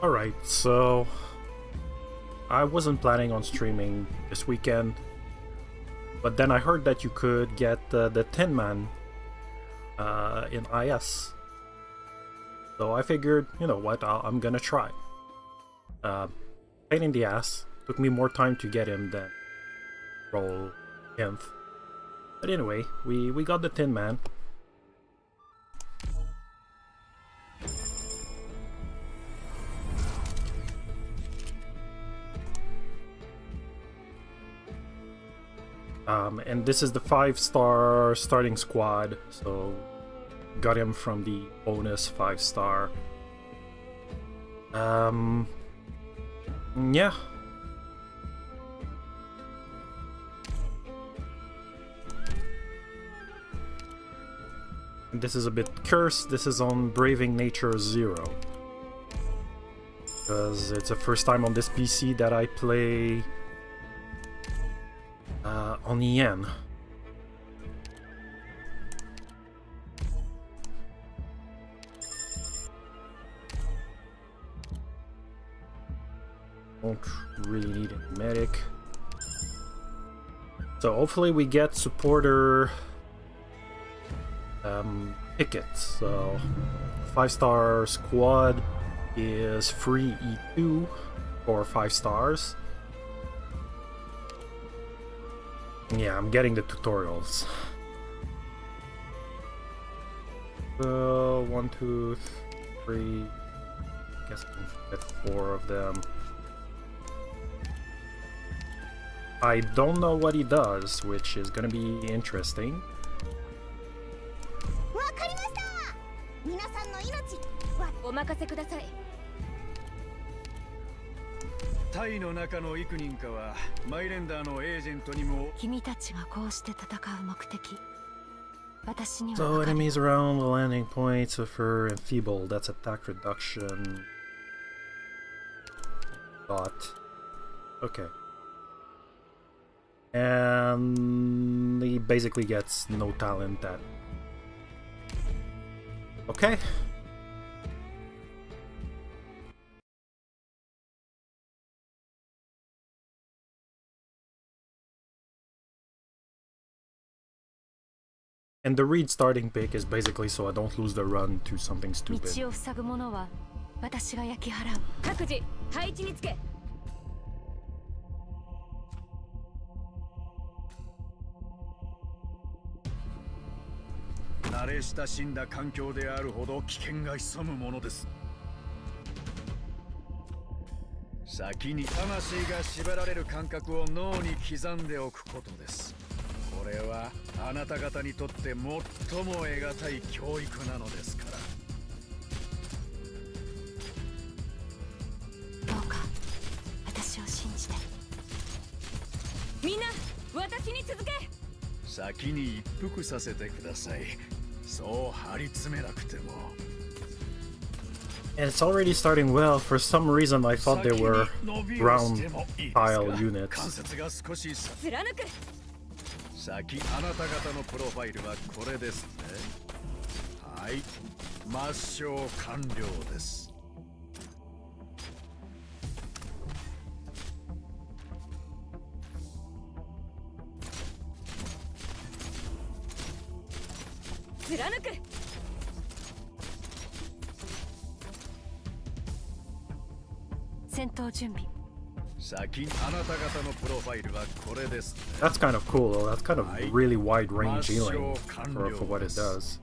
Alright, so I wasn't planning on streaming this weekend, but then I heard that you could get the Tin Man in IS. So I figured, you know what, I'm gonna try. Pain in the ass. Took me more time to get him than roll Nymph. But anyway, we got the Tin Man. And this is the 5-star starting squad, so got him from the bonus 5-star. Yeah. This is a bit cursed. This is on Braving Nature 0. Because it's the first time on this PC that I play on EN. Don't really need a medic. So hopefully we get supporter tickets. So 5-star squad is free E2 for 5 stars. Yeah, I'm getting the tutorials. So 1, 2, 3. I guess I can fit 4 of them. I don't know what he does, which is gonna be interesting. So enemies around the landing point suffer enfeebled. That's attack reduction. Got. Okay. And he basically gets no talent at. Okay. And the read starting pick is basically so I don't lose the run to something stupid. And it's already starting well. For some reason I thought they were ground tile units. That's kind of cool though. That's kind of really wide range healing for what it does.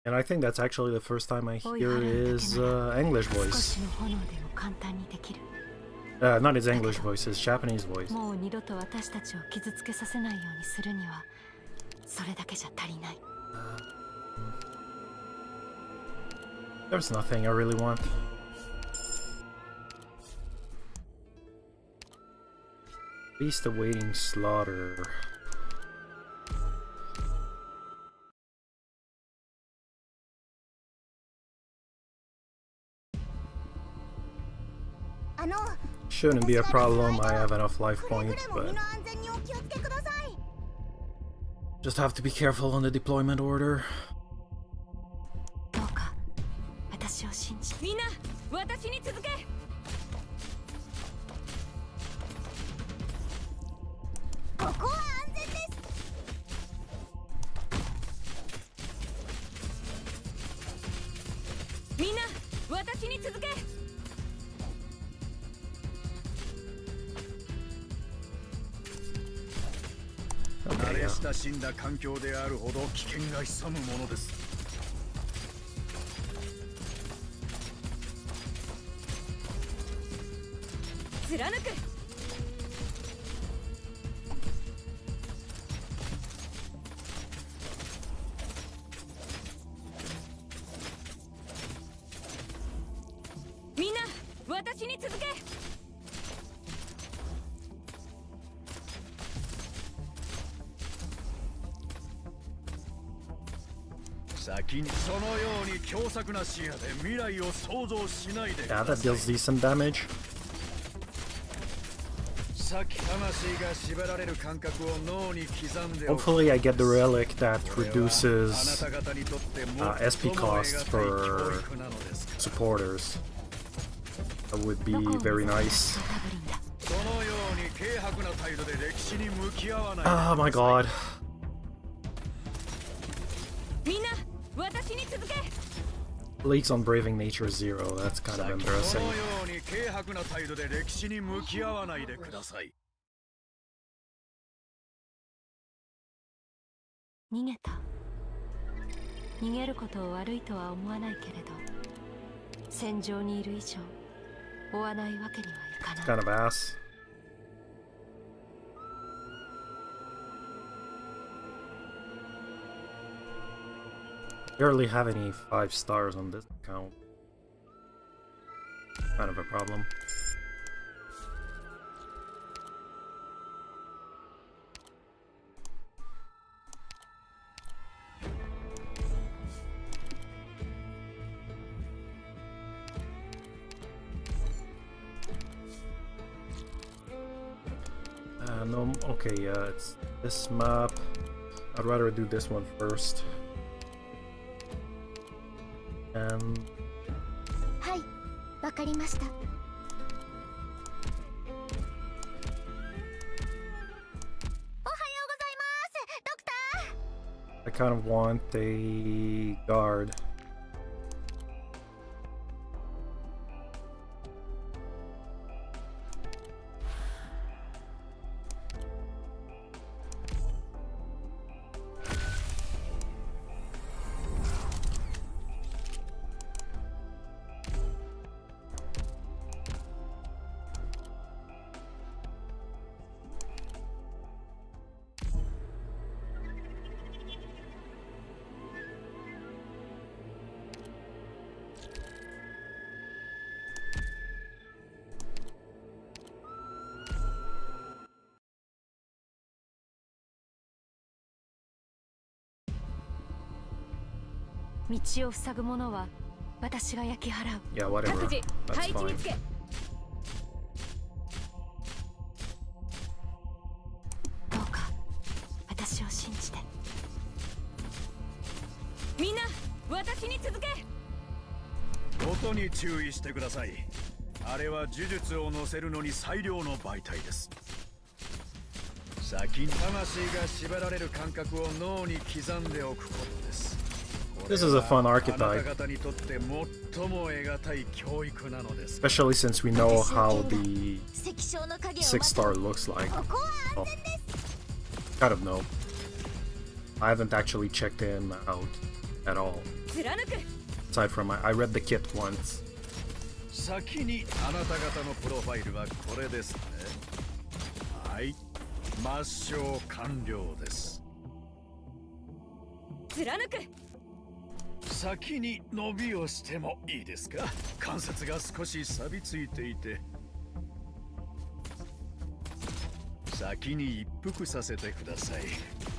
And I think that's actually the first time I hear his English voice. Not his English voice, his Japanese voice. There's nothing I really want. Beast awaiting slaughter. Shouldn't be a problem, I have enough life points, but just have to be careful on the deployment order. Yeah, that deals decent damage. Hopefully I get the relic that reduces SP costs for supporters. That would be very nice. Oh my god. Leaks on Braving Nature 0, that's kind of embarrassing. Kind of ass. Barely have any 5 stars on this account. Kind of a problem. No, okay, it's this map. I'd rather do this one first. And I kind of want a guard. Yeah, whatever. That's fine. This is a fun archetype, especially since we know how the 6-star looks like. Well, kind of know. I haven't actually checked him out at all. Aside from I read the kit once.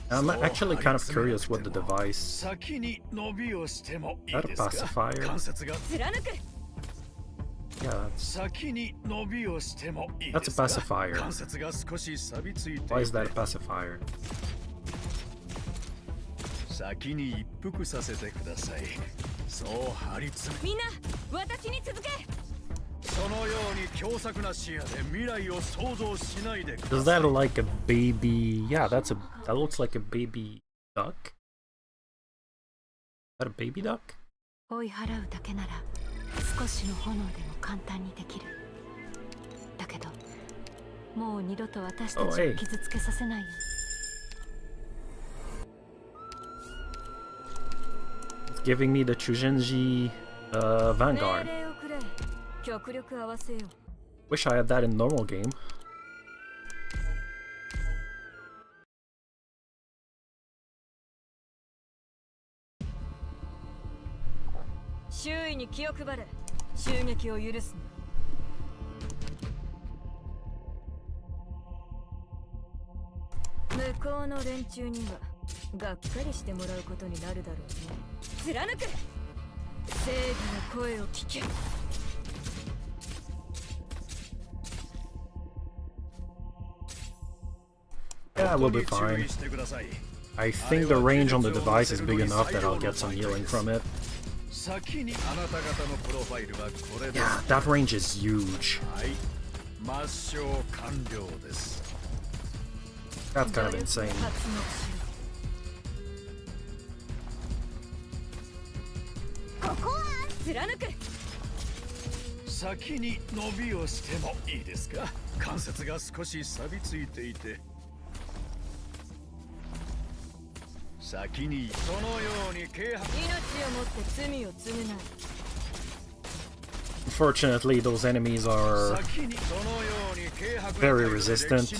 I'm actually kind of curious what the device. Is that a pacifier? Yeah, that's a pacifier. Why is that a pacifier? Does that look like a baby? Yeah, that looks like a baby duck. Is that a baby duck? Oh, hey. It's giving me the Chujinji Vanguard. Wish I had that in normal game. Yeah, we'll be fine. I think the range on the device is big enough that I'll get some healing from it. Yeah, that range is huge. That's kind of insane. Unfortunately, those enemies are very resistant.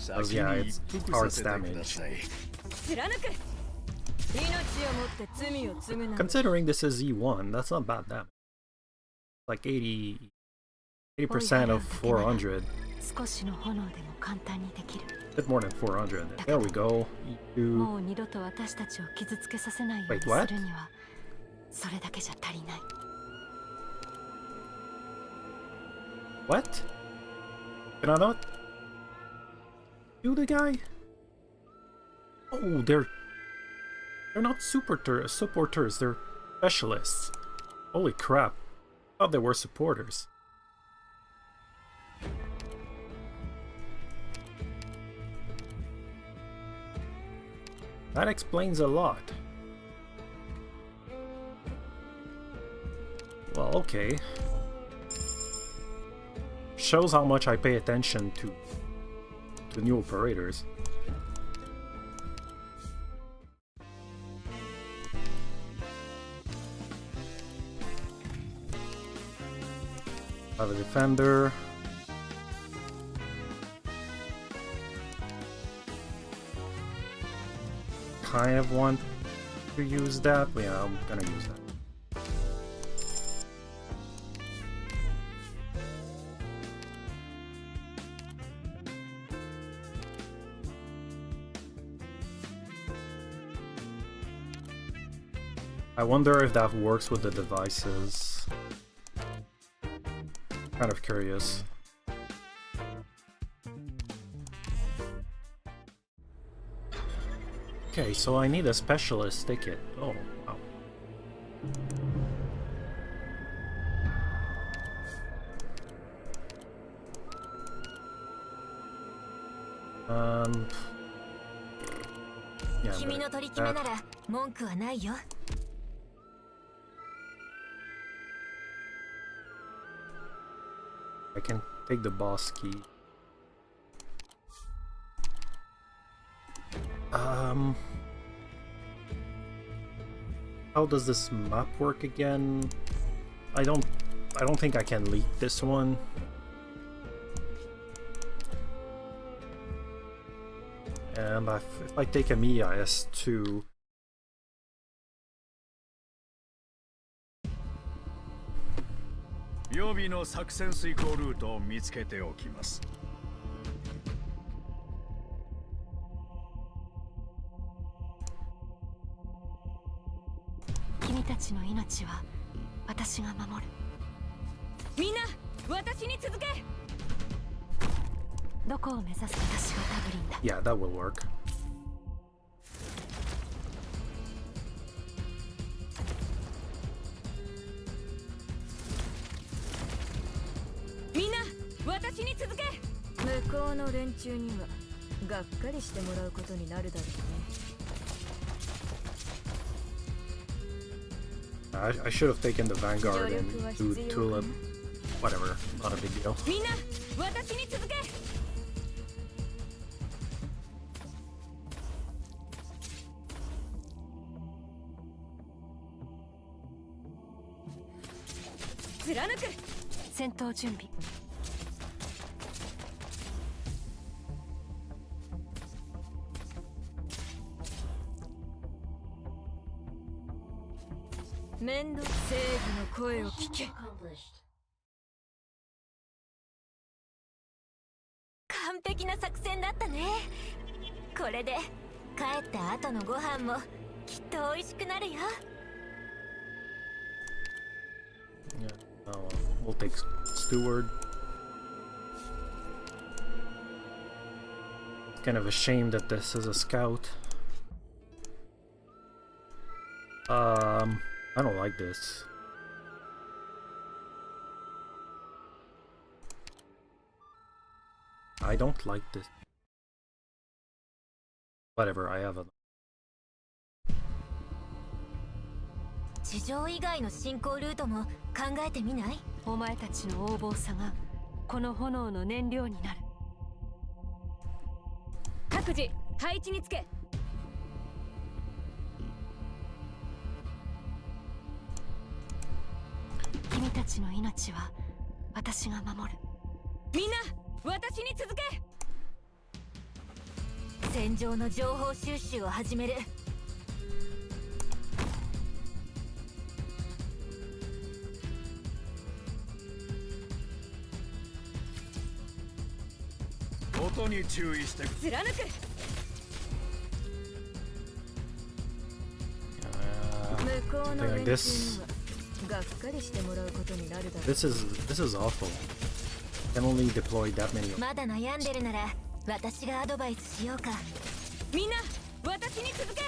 Because yeah, it's hard damage. Considering this is E1, that's not bad damage. Like 80% of 400. Bit more than 400. There we go. Wait, what? What? Can I not do the guy? Oh, they're not supporters, they're specialists. Holy crap. I thought they were supporters. That explains a lot. Well, okay. Shows how much I pay attention to the new operators. I have a defender. Kind of want to use that, but yeah, I'm gonna use that. I wonder if that works with the devices. Kind of curious. Okay, so I need a specialist ticket. Oh, wow. Yeah, I can take the boss key. How does this map work again? I don't think I can leak this one. And if I take a MIS2, 備の作戦遂行ルートを見つけておきます。君たちの命は私が守る。みんな私に続け。どこを目指す私がタブリンだ。 Yeah, that will work. みんな私に続け。向こうの連中にはがっかりしてもらうことになるだろうね。 I should have taken the Vanguard and do Tulip. Whatever, not a big deal. みんな私に続け。貫く。戦闘準備。面倒。正義の声を聞け。完璧な作戦だったね。これで帰った後のご飯もきっと美味しくなるよ。 Yeah, we'll take Steward. It's kind of a shame that this is a scout. I don't like this. I don't like this. Whatever, I have a... 地上以外の進行ルートも考えてみない？お前たちの横暴さがこの炎の燃料になる。各自配置につけ。君たちの命は私が守る。みんな私に続け。戦場の情報収集を始める。音に注意して。貫く。向こうの連中にはがっかりしてもらうことになるだろう。This is awful. Can only deploy that many. まだ悩んでるなら私がアドバイスしようか。みんな私に続け。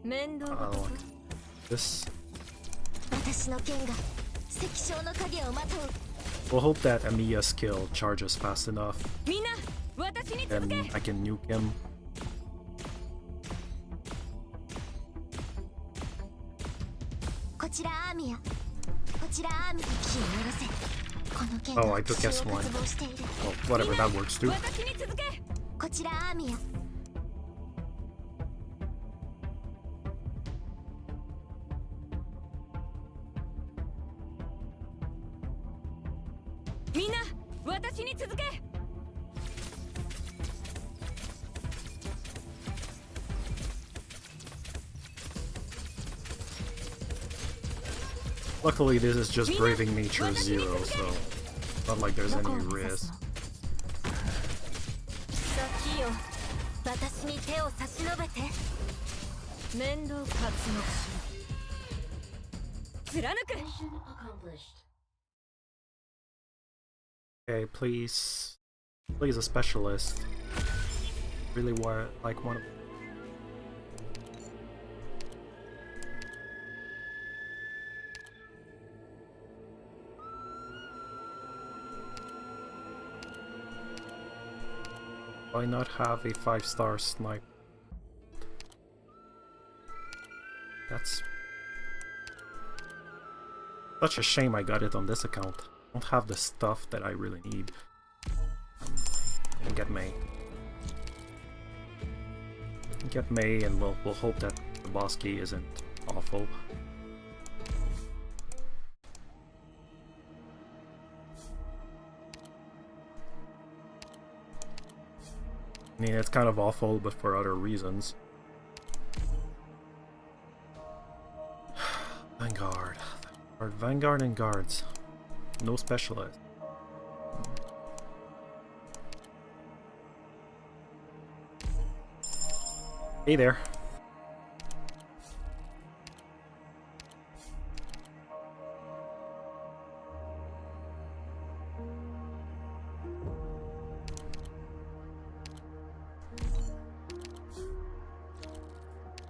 面倒事。This. 私の剣が石章の影をまとう。 We'll hope that Amiya's skill charges fast enough. みんな私に続 And け。 I can nuke him. こちらアーミヤ。こちらアーミヤ。気を下ろせ。この剣 Oh, が I took 私を S1. 渇望している。 Well, whatever, that works too. 私に続け。こちらアーミヤ。みんな私に続け。 Luckily, this is just Braving Nature 0, so not like there's any risk. 先よ、私に手を差し伸べて。面倒活目しろ。貫く。 Okay, please a specialist. Really like one of... Why not have a 5-star sniper? That's such a shame I got it on this account. I don't have the stuff that I really need. And get May. Get May, and we'll hope that the boss key isn't awful. I mean, it's kind of awful, but for other reasons. Vanguard. Vanguard and guards. No specialist. Hey there.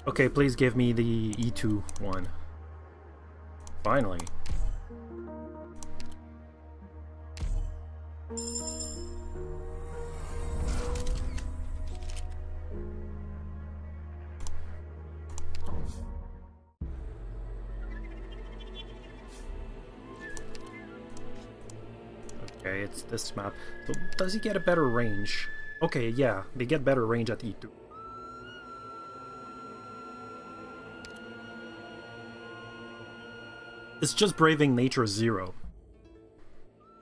Okay, please give me the E2 one. Finally. Okay, it's this map. So does he get a better range? Okay, yeah, they get better range at E2. It's just Braving Nature 0.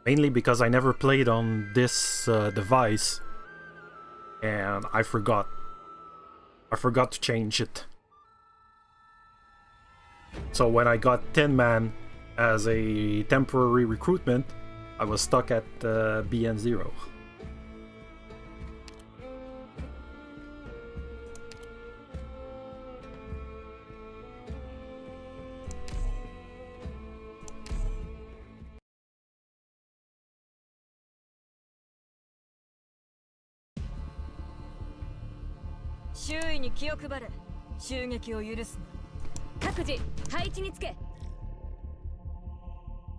Mainly because I never played on this device. And I forgot. I forgot to change it. So when I got 10-man as a temporary recruitment, I was stuck at BN0.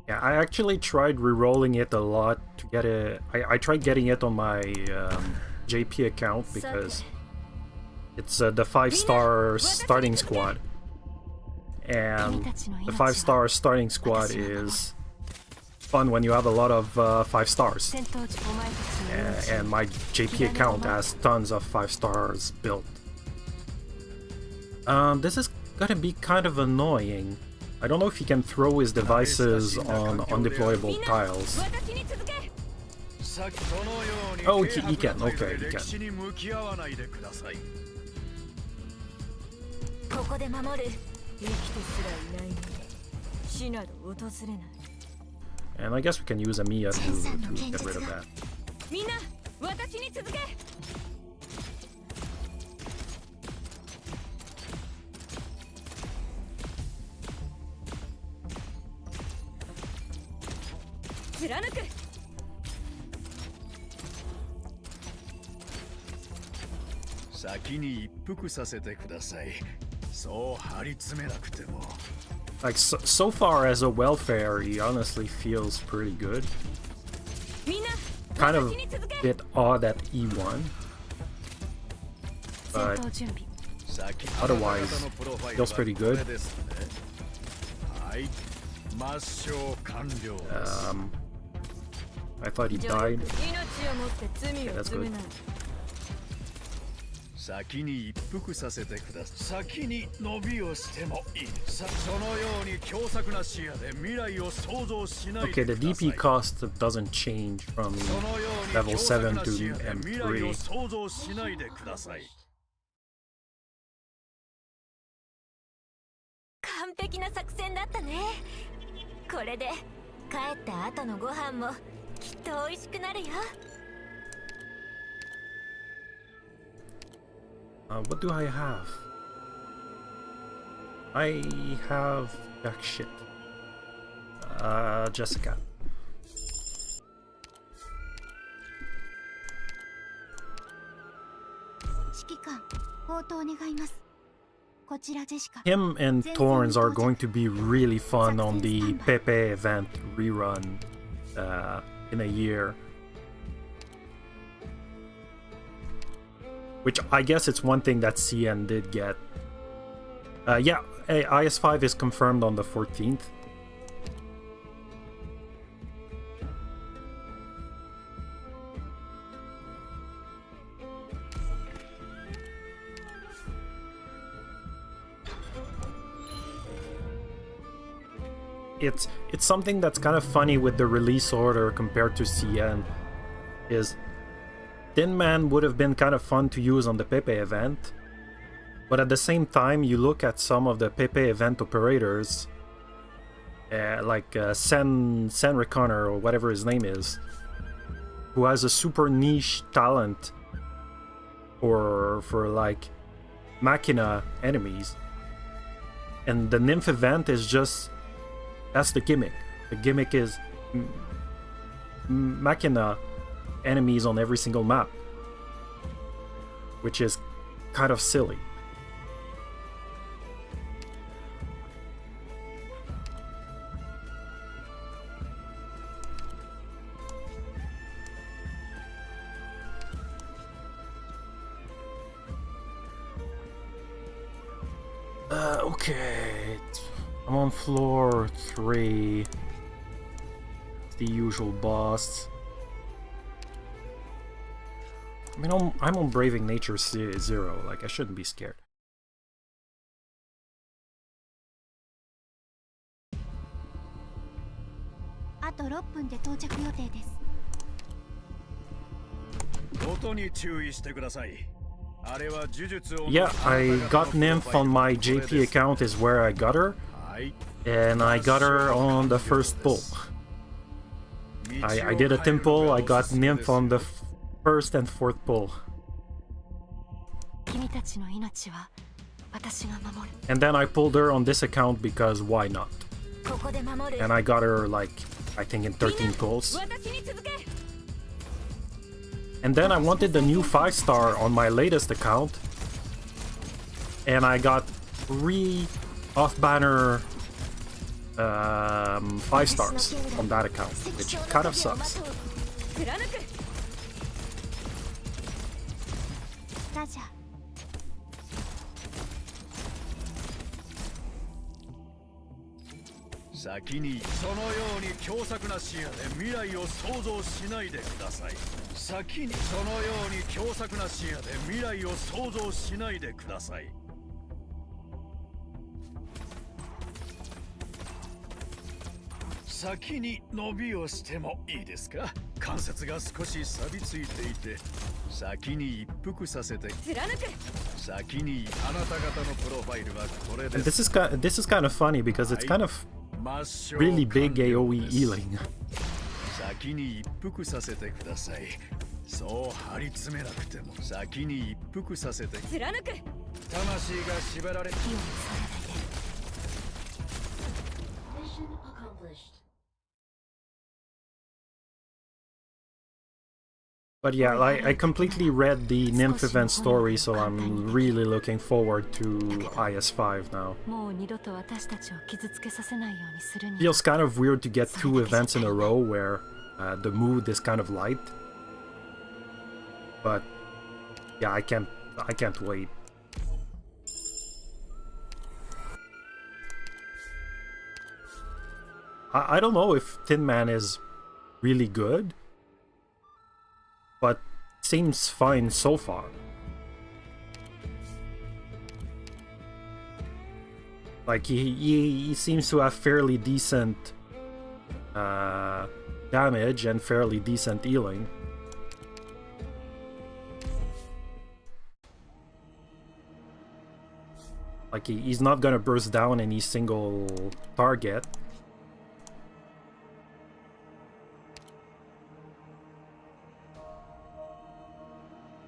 Yeah, I actually tried re-rolling it a lot to get it. I tried getting it on my JP account because it's the 5-star starting squad. And the 5-star starting squad is fun when you have a lot of 5 stars. And my JP account has tons of 5 stars built. This is gonna be kind of annoying. I don't know if he can throw his devices on undeployable tiles. Oh, he can. Okay, he can. And I guess we can use Amiya to get rid of that. Like, so far as a welfare, he honestly feels pretty good. Kind of a bit odd at E1. But otherwise, feels pretty good. I thought he died. Okay, that's good. Okay, the DP cost doesn't change from level 7 to M3. 完璧な作戦だったね。これで帰った後のご飯もきっと美味しくなるよ。What do I have? I have jack shit. Jessica. Him and Torrens are going to be really fun on the Pepe event rerun in a year. Which I guess it's one thing that CN did get. Yeah, IS5 is confirmed on the 14th. It's something that's kind of funny with the release order compared to CN is Tin Man would have been kind of fun to use on the Pepe event, but at the same time you look at some of the Pepe event operators Sen Reconner or whatever his name is, who has a super niche talent for like Machina enemies. And the Nymph event is just, that's the gimmick. The gimmick is Machina enemies on every single map, which is kind of silly. Okay, I'm on floor 3. It's the usual boss. I mean, I'm on Braving Nature 0, like, I shouldn't be scared. Yeah, I got Nymph on my JP account is where I got her. And I got her on the first pull. I did a temple, I got Nymph on the first and fourth pull. And then I pulled her on this account because why not? And I got her like, I think in 13 pulls. And then I wanted the new 5-star on my latest account. And I got 3 off-banner 5 stars on that account, which kind of sucks. And this is kind of funny because it's kind of really big AoE healing. But yeah, I completely read the Nymph event story, so I'm really looking forward to IS5 now. Feels kind of weird to get 2 events in a row where the mood is kind of light. But yeah, I can't wait. I don't know if Tin Man is really good, but seems fine so far. Like he seems to have fairly decent damage and fairly decent healing. Like he's not gonna burst down any single target.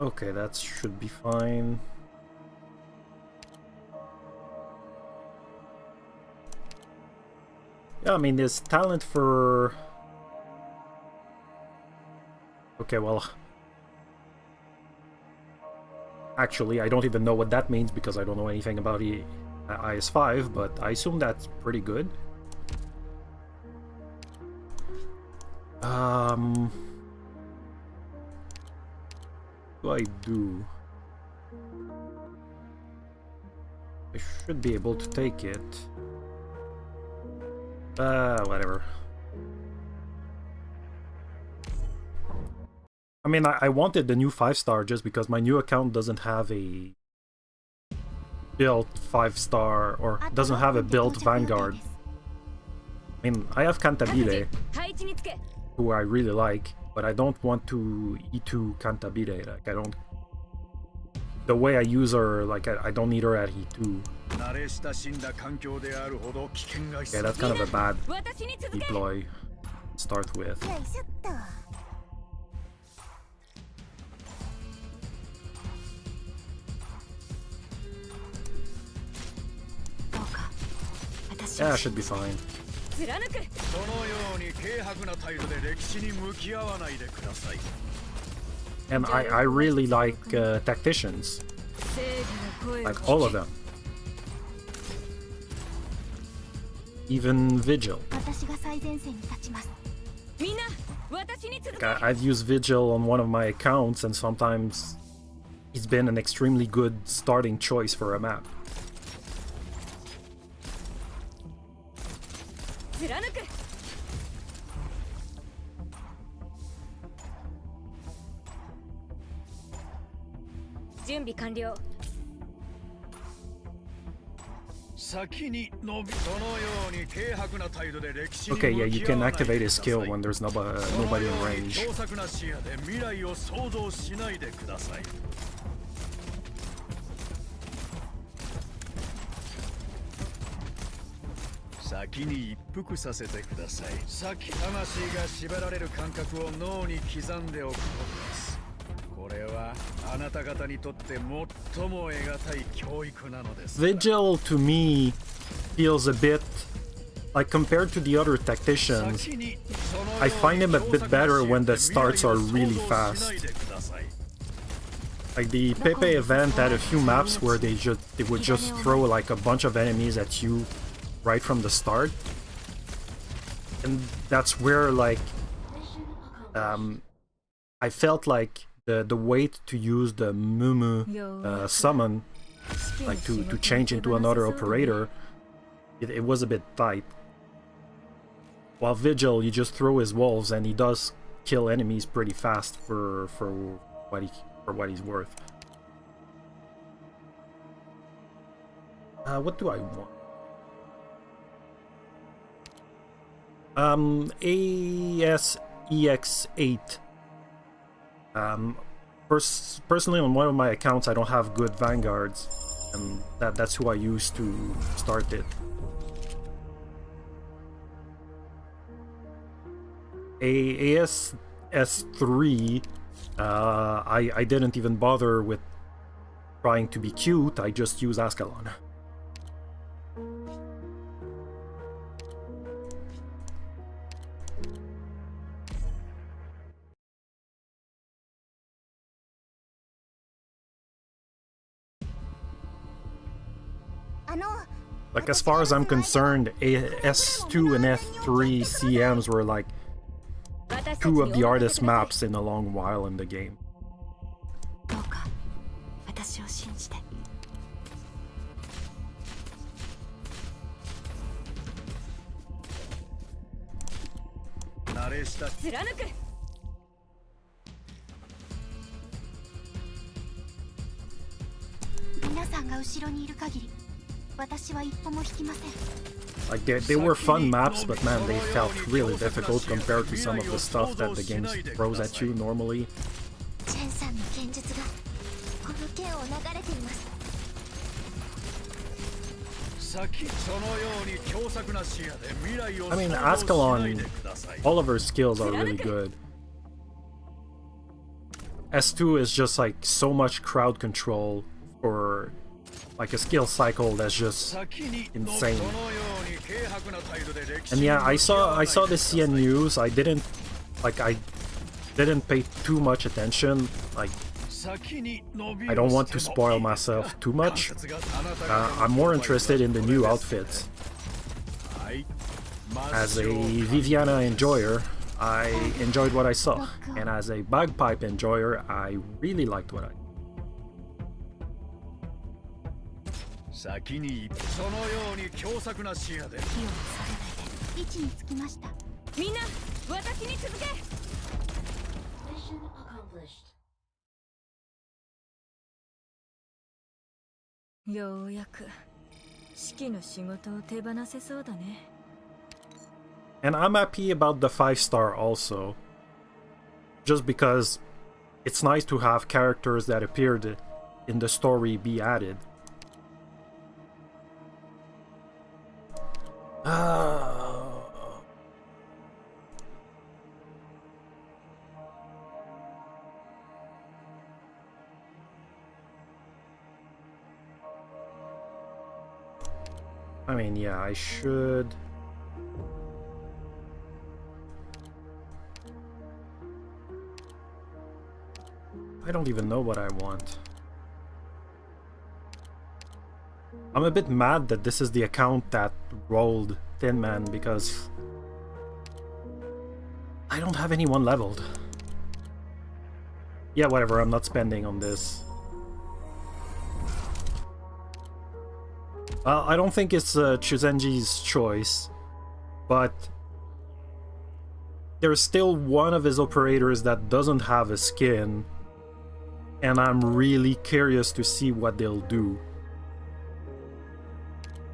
Okay, that should be fine. Yeah, I mean, there's talent for... Okay, well... Actually, I don't even know what that means because I don't know anything about the IS5, but I assume that's pretty good. What do I do? I should be able to take it. Whatever. I mean, I wanted the new 5-star just because my new account doesn't have a built 5-star or doesn't have a built Vanguard. I mean, I have Cantabile, who I really like, but I don't want to E2 Cantabile. Like, I don't the way I use her, like I don't need her at E2. 慣れ親しんだ環境であるほど危険が Yeah, that's kind of a bad deploy to start with. よいしょっと。どうか私 Yeah, を I should be fine. 貫く。そのように軽薄な態度で歴史に向き合わないでください And I really like tacticians, 正義の声を like all of them. Even Vigil. 私が最前線に立ちます。みんな私に続 Like, け。 I've used Vigil on one of my accounts, and sometimes he's been an extremely good starting choice for a map. 貫く。準備完了。先に伸びそのように軽薄な態度で歴史に Okay, yeah, 向 you き合 can わないで activate くだ his さい skill when there's nobody in range. 強作な視野で未来を想像しないでください先に一服させてください先魂が縛られる感覚を脳に刻んでおくことですこれはあなた方にとって最も得難い教育なのです Vigil to me feels a bit like compared to the other tacticians. I find him a bit better when the starts are really fast. Like the Pepe event had a few maps where they would just throw like a bunch of enemies at you right from the start, and that's where like I felt like the wait to use the Mumu summon, like to change into another operator, it was a bit tight. While Vigil, you just throw his wolves and he does kill enemies pretty fast for what he's worth. What do I want? ASEX8. Personally, on one of my accounts, I don't have good vanguards, and that's who I use to start it. ASS3, I didn't even bother with trying to be cute. I just use Ascalon. Like, as far as I'm concerned, S2 and S3 CMs were like two of the hardest maps in a long while in the game. どうか私を信じて。慣れした貫く。皆さんが後ろにいる限り、私は一歩も引きません。 Like, they were fun maps, but man, they felt really difficult compared to some of the stuff that the game throws at you normally. チェンさんの剣術がこの剣を流れています。先そのように強作な視野で未来を I mean, 想像しないで Ascalon, ください all of her skills are really good. S2 is just like so much crowd control for like a skill cycle that's just insane. And yeah, I saw the CN news. I didn't pay too much attention. Like, I don't want to spoil myself too much. I'm more interested in the new outfits. As a Viviana enjoyer, I enjoyed what I saw, and as a bagpipe enjoyer, I really liked what I. 先にそのように強作な視野で火をさせないで位置につきました。みんな私に続け。ようやく指揮の仕事を手放せそうだね。And I'm happy about the 5-star also. Just because it's nice to have characters that appeared in the story be added. I mean, yeah, I should. I don't even know what I want. I'm a bit mad that this is the account that rolled Thin Man because I don't have anyone leveled. Yeah, whatever, I'm not spending on this. I don't think it's Chuzenji's choice, but there's still one of his operators that doesn't have a skin, and I'm really curious to see what they'll do.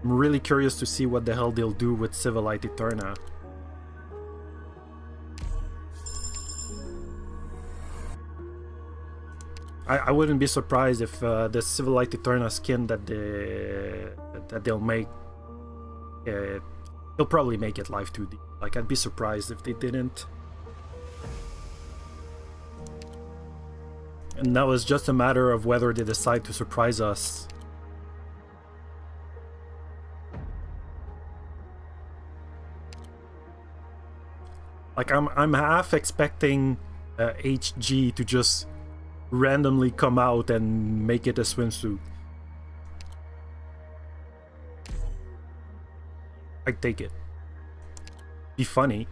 I'm really curious to see what the hell they'll do with Civilite Eterna. I wouldn't be surprised if the Civilite Eterna skin that they'll make, they'll probably make it Live 2D. Like, I'd be surprised if they didn't. And now it's just a matter of whether they decide to surprise us. Like, I'm half expecting HG to just randomly come out and make it a swimsuit. I'd take it. Be funny.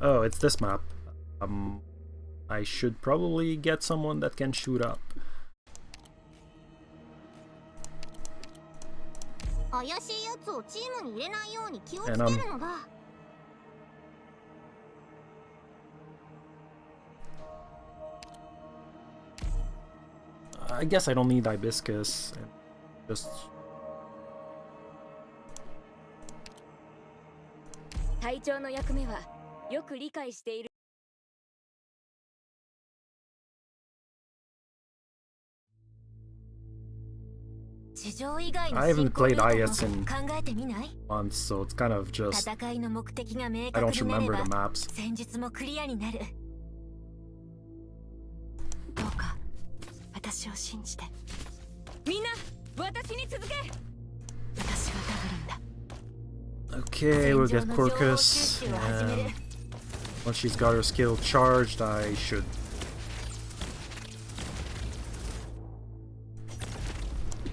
Oh, it's this map. I should probably get someone that can shoot up. 怪しいやつをチームに入れないように気をつけ And るのだ。 I guess I don't need Hibiscus. Just 隊長の役目はよく理解している。 I haven't played IS in months, so it's kind of just I don't remember the maps. どうか私を信じて。みんな私に続け。私が頼るんだ。 Okay, we'll get Corcus. And once she's got her skill charged, I should.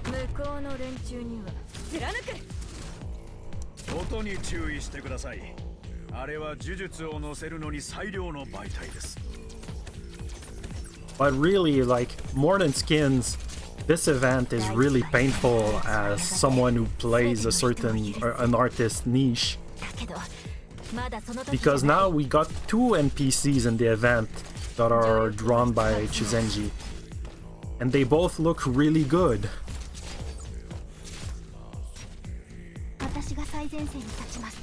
向こうの連中には貫く。音に注意してください。あれは呪術を乗せるのに最良の媒体です。 But really, like, more than skins, this event is really painful as someone who plays a certain an artist niche. Because now we got 2 NPCs in the event that are drawn by Chizenji. And they both look really good. 私が最前線に立ちます。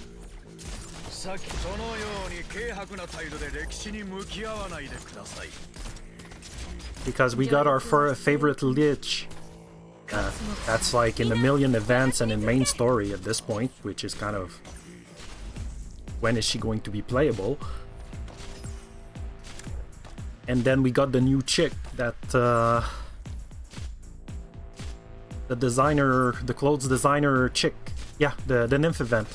さっきそのように軽薄な態度で歴史に向き合わないでください。 Because we got our favorite Lich. That's like in a million events and in main story at this point, which is kind of... When is she going to be playable? And then we got the new chick that... the designer... The clothes designer chick. Yeah, the Nymph event.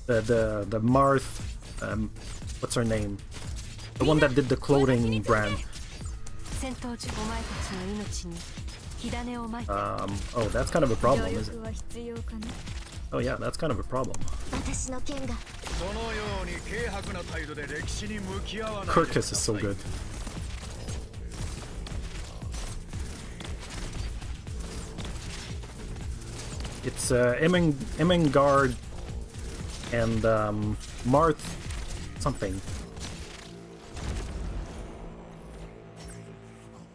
The Marth... what's her name? The one that did the clothing brand. Oh, that's kind of a problem, is it? Oh yeah, that's kind of a problem. Kirkus is so good. It's Emmengard and Marth something.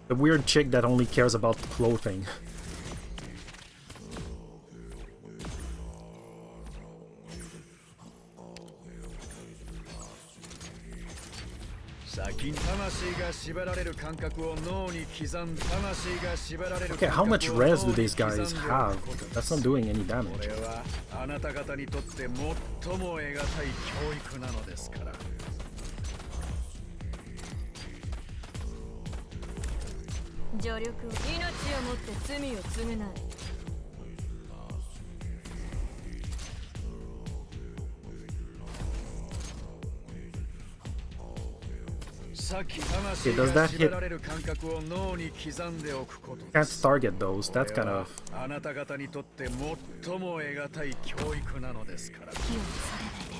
The weird chick that only cares about clothing. Okay, how much res do these guys have? That's not doing any damage. あなた方にとって最も得難い教育なのですから。助力を命をもって罪を償う。Okay, does that hit? Can't target those. That's kind of. あなた方にとって最も得難い教育なのですから。気をそれないで。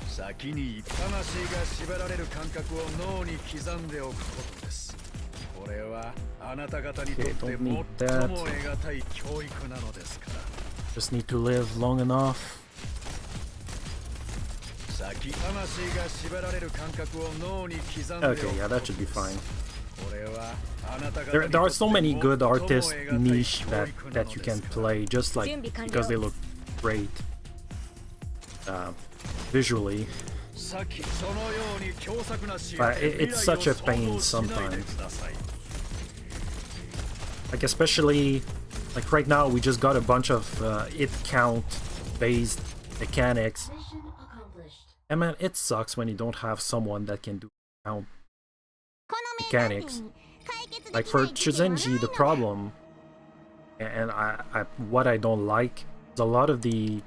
先に魂が縛られる感覚を脳に刻んでおくことです。これはあなた方にとって最も得難い教育なのですから。Just need to live long enough. 先魂が縛られる感覚を脳に刻んでおくことです。Okay, yeah, that should be fine. これはあなた方 There are so many good artist niche that you can play just like because they look great visually. But it's such a pain sometimes. Like especially like right now we just got a bunch of hit count based mechanics. And man, it sucks when you don't have someone that can do count mechanics. Like for Chuzenji, the problem, and what I don't like is a lot of the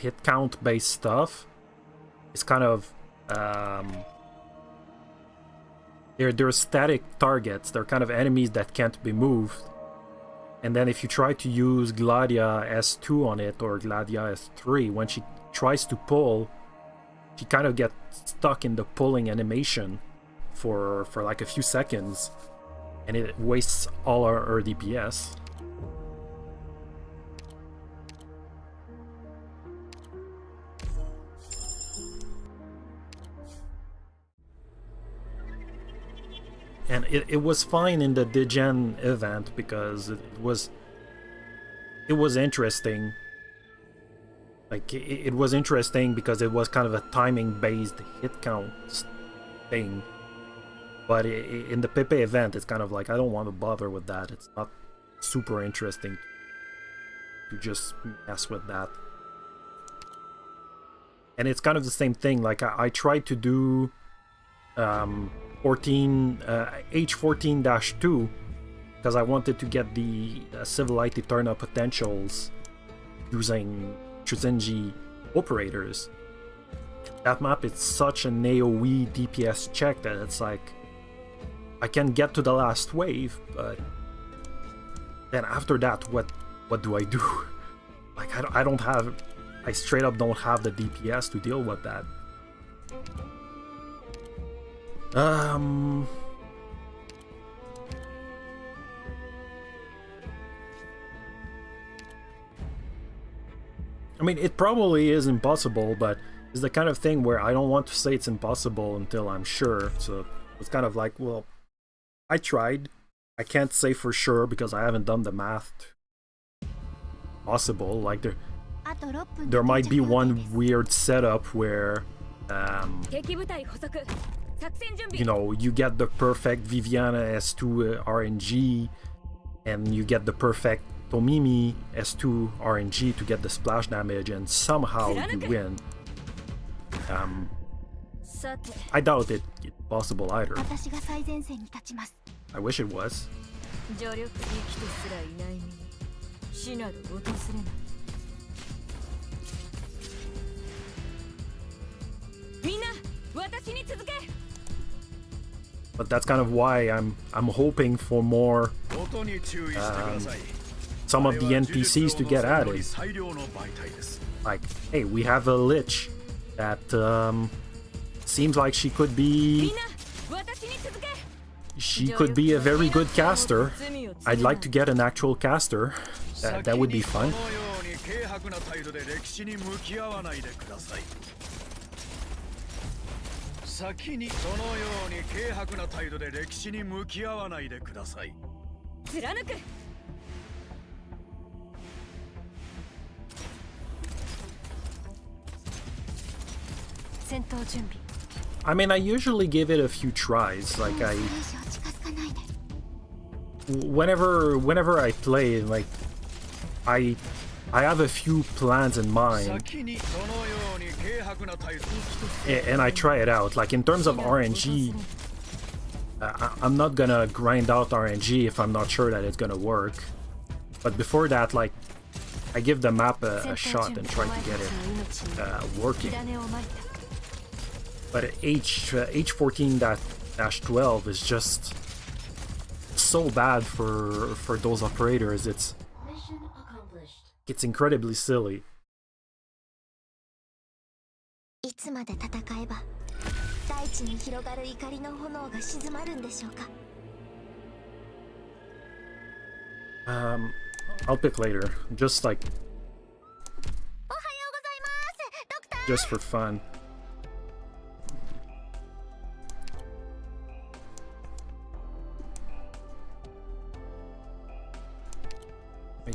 hit count based stuff is kind of they're static targets. They're kind of enemies that can't be moved. And then if you try to use Gladia S2 on it or Gladia S3, when she tries to pull, she kind of gets stuck in the pulling animation for like a few seconds, and it wastes all her DPS. And it was fine in the Degen event because it was interesting. Like it was interesting because it was kind of a timing based hit count thing. But in the Pepe event, it's kind of like I don't want to bother with that. It's not super interesting to just mess with that. And it's kind of the same thing. Like I tried to do H14-2 because I wanted to get the Civilite Eterna potentials using Chuzenji operators. That map is such an AoE DPS check that it's like I can get to the last wave, but then after that, what do I do? Like I straight up don't have the DPS to deal with that. I mean, it probably is impossible, but it's the kind of thing where I don't want to say it's impossible until I'm sure. So it's kind of like, well, I tried. I can't say for sure because I haven't done the math. Possible, like there might be one weird setup where you know, you get the perfect Viviana S2 RNG and you get the perfect Tomimi S2 RNG to get the splash damage, and somehow you win. I doubt it's possible either. I wish it was. But that's kind of why I'm hoping for more some of the NPCs to get added. Like, hey, we have a Lich that seems like she could be a very good caster. I'd like to get an actual caster. That would be fun. 貫く。戦闘準備。 I mean, I usually give it a few tries. Like whenever I play, like I have a few plans in mind, and I try it out. Like in terms of RNG, I'm not gonna grind out RNG if I'm not sure that it's gonna work. But before that, like I give the map a shot and try to get it working. But H14-12 is just so bad for those operators. It's incredibly silly. いつまで戦えば大地に広がる怒りの炎が静まるんでしょうか。 I'll pick later. Just like おはようございます、ドクター。 just for fun.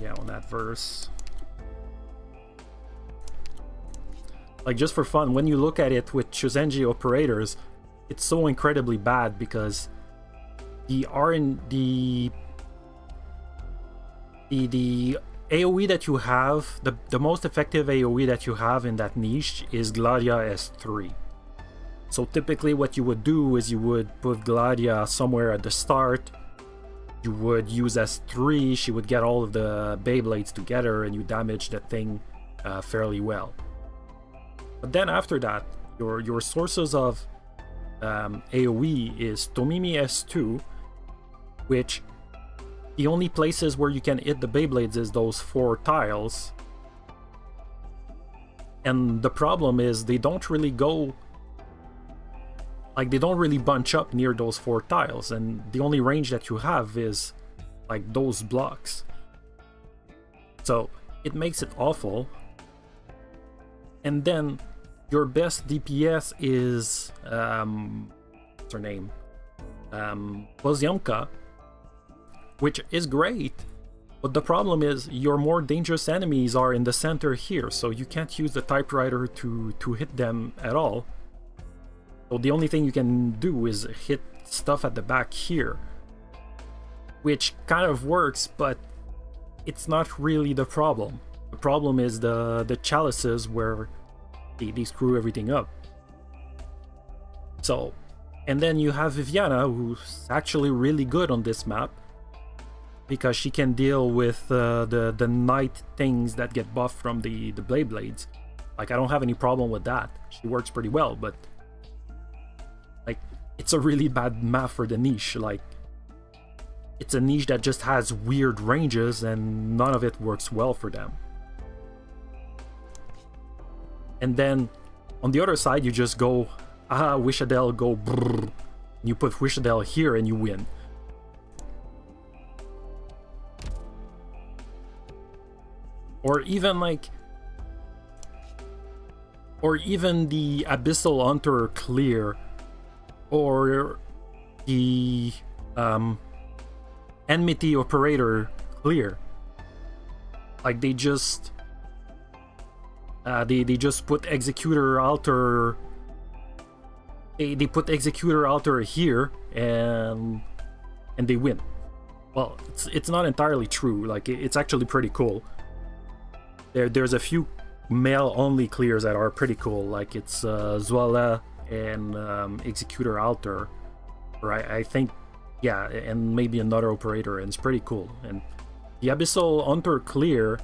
Yeah, on that verse. Like, just for fun, when you look at it with Chuzenji operators, it's so incredibly bad because the AoE that you have, the most effective AoE that you have in that niche is Gladia S3. So typically what you would do is you would put Gladia somewhere at the start. You would use S3, she would get all of the Beyblades together and you damage the thing fairly well. But then after that, your sources of AoE is Tomimi S2, which the only places where you can hit the Beyblades is those 4 tiles. And the problem is they don't really go... Like, they don't really bunch up near those 4 tiles, and the only range that you have is, like, those blocks. So, it makes it awful. And then, your best DPS is, what's her name? Poziomka, which is great, but the problem is your more dangerous enemies are in the center here, so you can't use the typewriter to hit them at all. So the only thing you can do is hit stuff at the back here, which kind of works, but it's not really the problem. The problem is the chalices where they screw everything up. So, and then you have Viviana, who's actually really good on this map because she can deal with the night things that get buffed from the Blades. Like, I don't have any problem with that. She works pretty well, but like, it's a really bad map for the niche. Like, it's a niche that just has weird ranges and none of it works well for them. And then on the other side, you just go, ah, Wishadel, go brrr. You put Wishadel here and you win. Or even like, or even the Abyssal Hunter clear, or the Enmity Operator clear. Like, they just they just put Executor Alter. They put Executor Alter here and they win. Well, it's not entirely true. Like, it's actually pretty cool. There's a few male only clears that are pretty cool. Like, it's Zuala and Executor Alter, or I think, yeah, and maybe another operator, and it's pretty cool. And the Abyssal Hunter clear,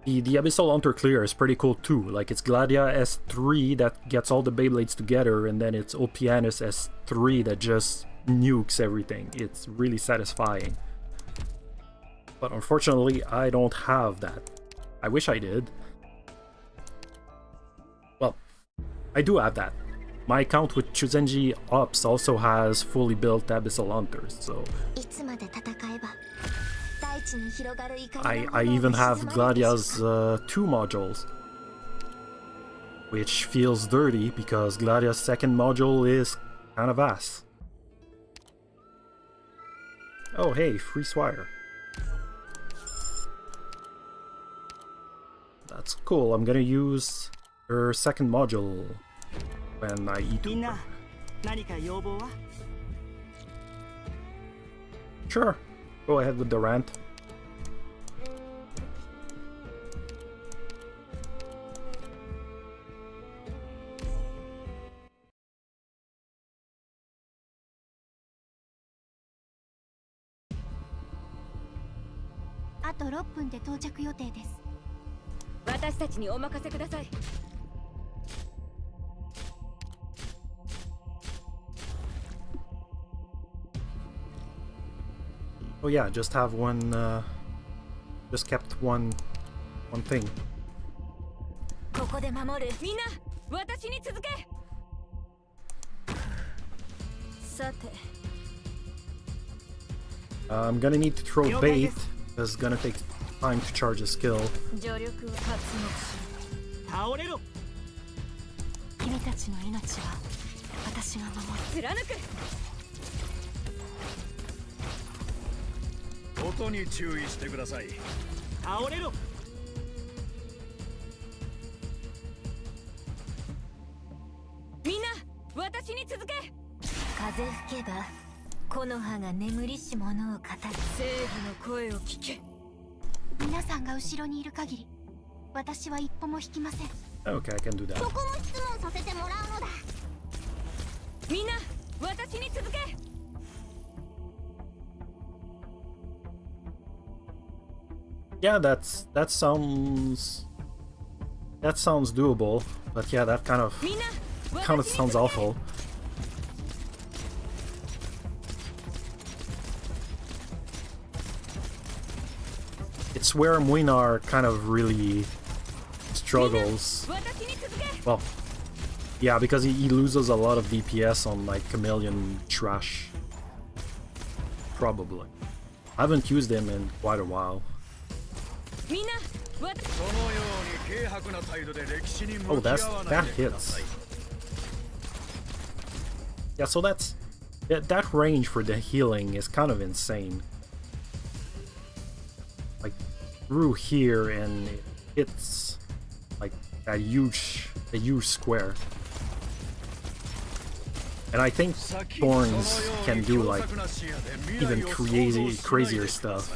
the Abyssal Hunter clear is pretty cool too. Like, it's Gladia S3 that gets all the Beyblades together, and then it's Opianus S3 that just nukes everything. It's really satisfying. But unfortunately, I don't have that. I wish I did. Well, I do have that. My account with Chuzenji Ops also has fully built Abyssal Hunters, so... I even have Gladia's 2 modules. Which feels dirty, because Gladia's second module is kind of ass. Oh, hey, free swire. That's cool. I'm gonna use her second module when I eat her. Sure. Go ahead with the rant. Oh yeah, just have one, just kept one thing. I'm gonna need to throw bait, because it's gonna take time to charge a skill. Okay, I can do that. Yeah, that sounds doable, but yeah, that kind of sounds awful. It's where Muinar kind of really struggles. Well, yeah, because he loses a lot of DPS on like Chameleon trash. Probably. I haven't used him in quite a while. Oh, that hits. Yeah, so that range for the healing is kind of insane. Like through here, and it hits like a huge square. And I think Thorns can do like even crazier stuff.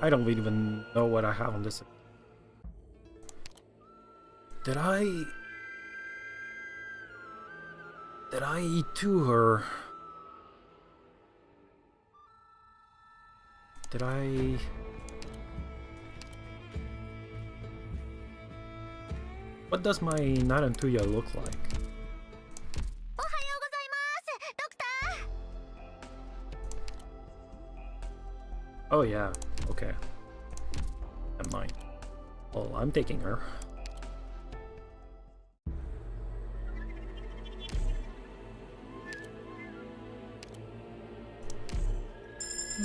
I don't even know what I have on this. Did I eat to her? Did I? What does my Narantuya look like? Oh yeah, okay. Never mind. Well, I'm taking her.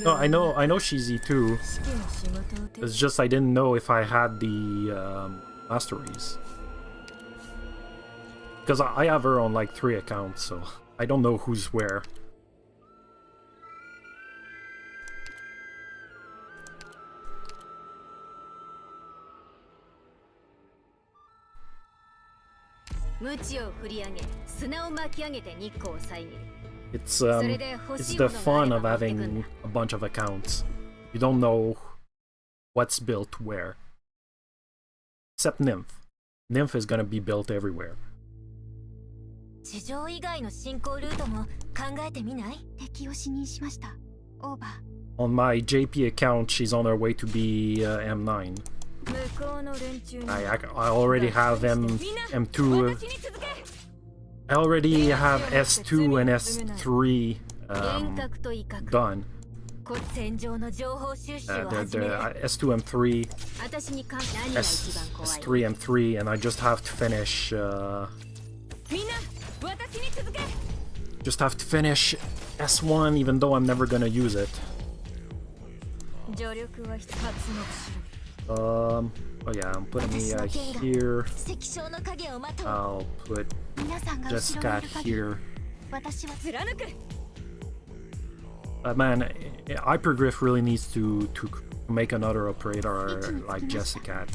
No, I know she's E2. It's just I didn't know if I had the masteries. Because I have her on like 3 accounts, so I don't know who's where. It's the fun of having a bunch of accounts. You don't know what's built where. Except Nymph. Nymph is gonna be built everywhere. On my JP account, she's on her way to be M9. I already have M2. I already have S2 and S3 done. The S2 M3, S3 M3, and I just have to finish. Just have to finish S1, even though I'm never gonna use it. Oh yeah, I'm putting Mia here. I'll put Jessica here. Man, Hypergriff really needs to make another operator like Jessica.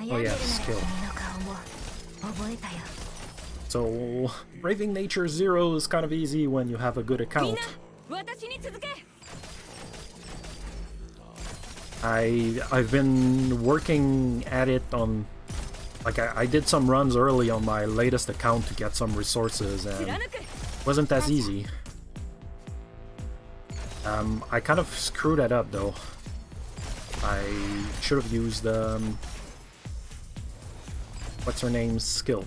Oh yeah, skill. So, Braving Nature 0 is kind of easy when you have a good account. I've been working at it on... Like, I did some runs early on my latest account to get some resources, and it wasn't as easy. I kind of screwed that up, though. I should have used, what's her name's skill?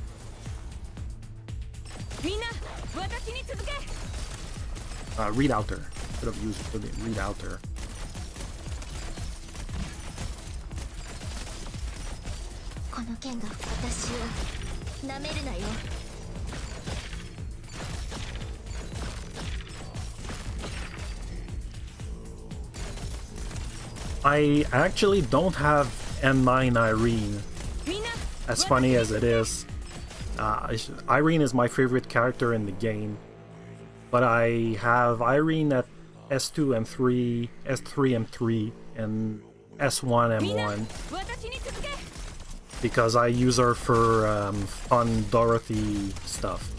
Readouter. Should have used Readouter. I actually don't have M9 Irene, as funny as it is. Irene is my favorite character in the game, but I have Irene at S2 M3, S3 M3, and S1 M1 because I use her for fun Dorothy stuff.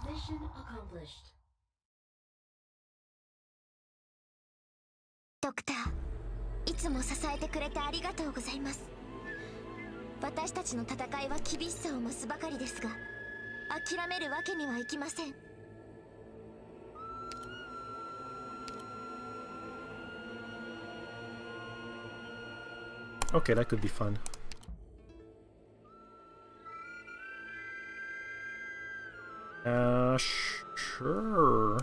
Mission accomplished. ドクター、いつも支えてくれてありがとうございます。私たちの戦いは厳しさを増すばかりですが、諦めるわけにはいきません。Okay, that could be fun. Sure.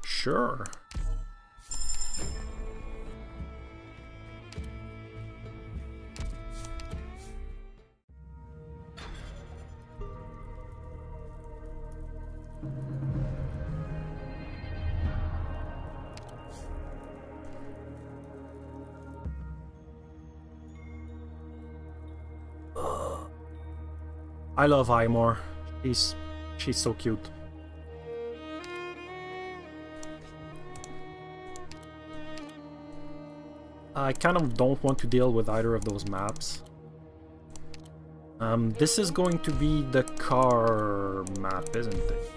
Sure. I love Aimor. She's so cute. I kind of don't want to deal with either of those maps. This is going to be the car map, isn't it?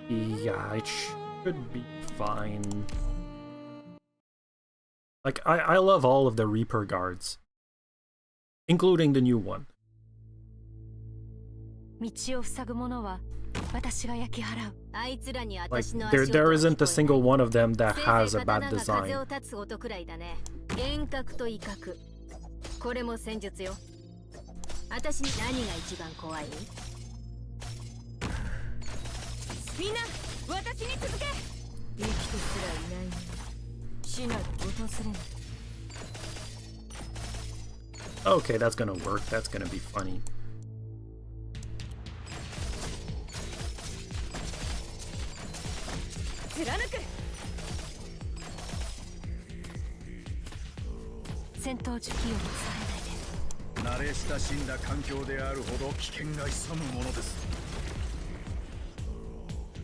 Yeah, it should be fine. Like, I love all of the Reaper guards, including the new one. Like, there isn't a single one of them that has a bad design. Okay, that's gonna work. That's gonna be funny.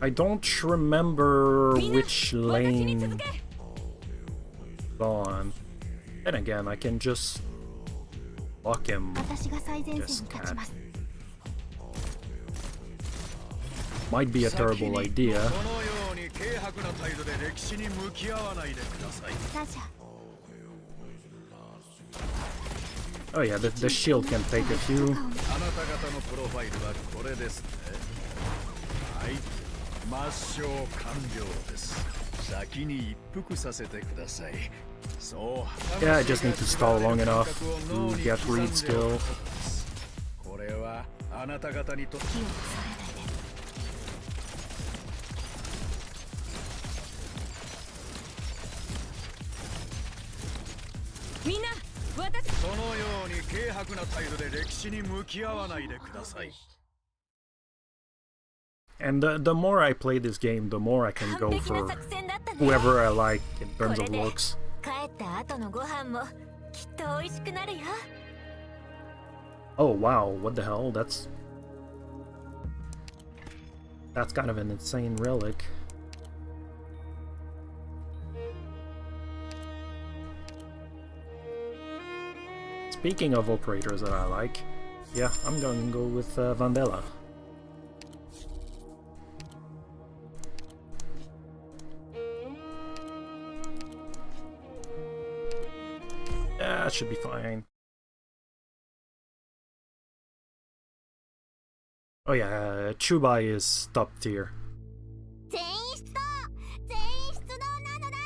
I don't remember which lane on. And again, I can just Fuck him. 私が最前線に Just 立ち can't. ます Might be a 先 terrible に idea. このように軽薄な態度で歴史に向き合わないでください。ラジャ Oh yeah, the shield can take a few. あなた方のプロファイルはこれですね。はい、抹消完了です。先に一服させてください。そう。Yeah, I just need to stall long enough to get read skill. これはあなた方にとって火を恐れないでみんな私そのように軽薄な態度で歴史に向き合わないでください。 And the more I play this game, the more I can 完 go 璧な for 作戦だったね whoever I like in terms こ of れで looks. 帰った後のご飯もきっと美味しくなるよ Oh wow, what the hell? That's kind of an insane relic. Speaking of operators that I like, yeah, I'm going to go with Vandella. Yeah, that should be fine. Oh yeah, Chubai is top tier. 全員出動なのだ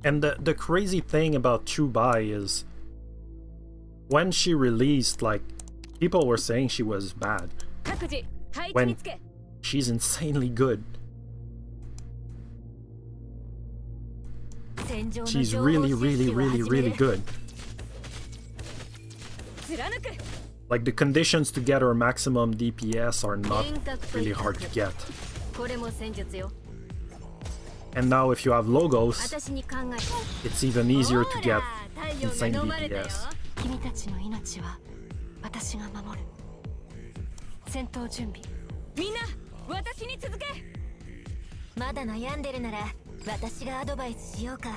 And the crazy thing about Chubai is when she released, like, people were saying she was bad 各自配置 when につけ she's insanely good. 戦場の She's 情報 really, 収 really, 集を really, 始め really る good. 貫く Like, the conditions to get her maximum DPS are not 遠隔と really 威 hard 嚇 to get. これも戦術よ And now if you have logos, 私に考え it's even easier to ほ get ら太陽 insane が飲まれたよ DPS. 君たちの命は私が守る戦闘準備みんな私に続けまだ悩んでるなら私がアドバイスしようか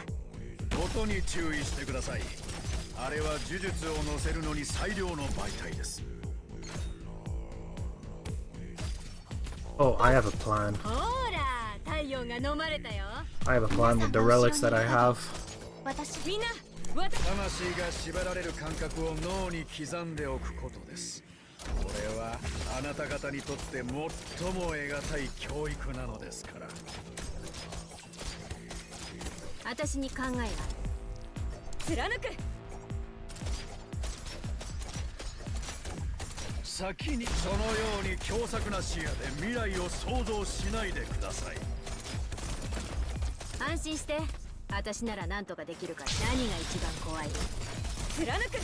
音に注意してください。あれは呪術を乗せるのに最良の媒体です。 Oh, I have a plan. ほら太陽が飲まれたよ I have a plan with the relics that I have. 私みんな私魂が縛られる感覚を脳に刻んでおくことです。これはあなた方にとって最も得難い教育なのですから。私に考えが貫く先にそのように狭窄な視野で未来を想像しないでください。安心して私なら何とかできるから何が一番怖い貫く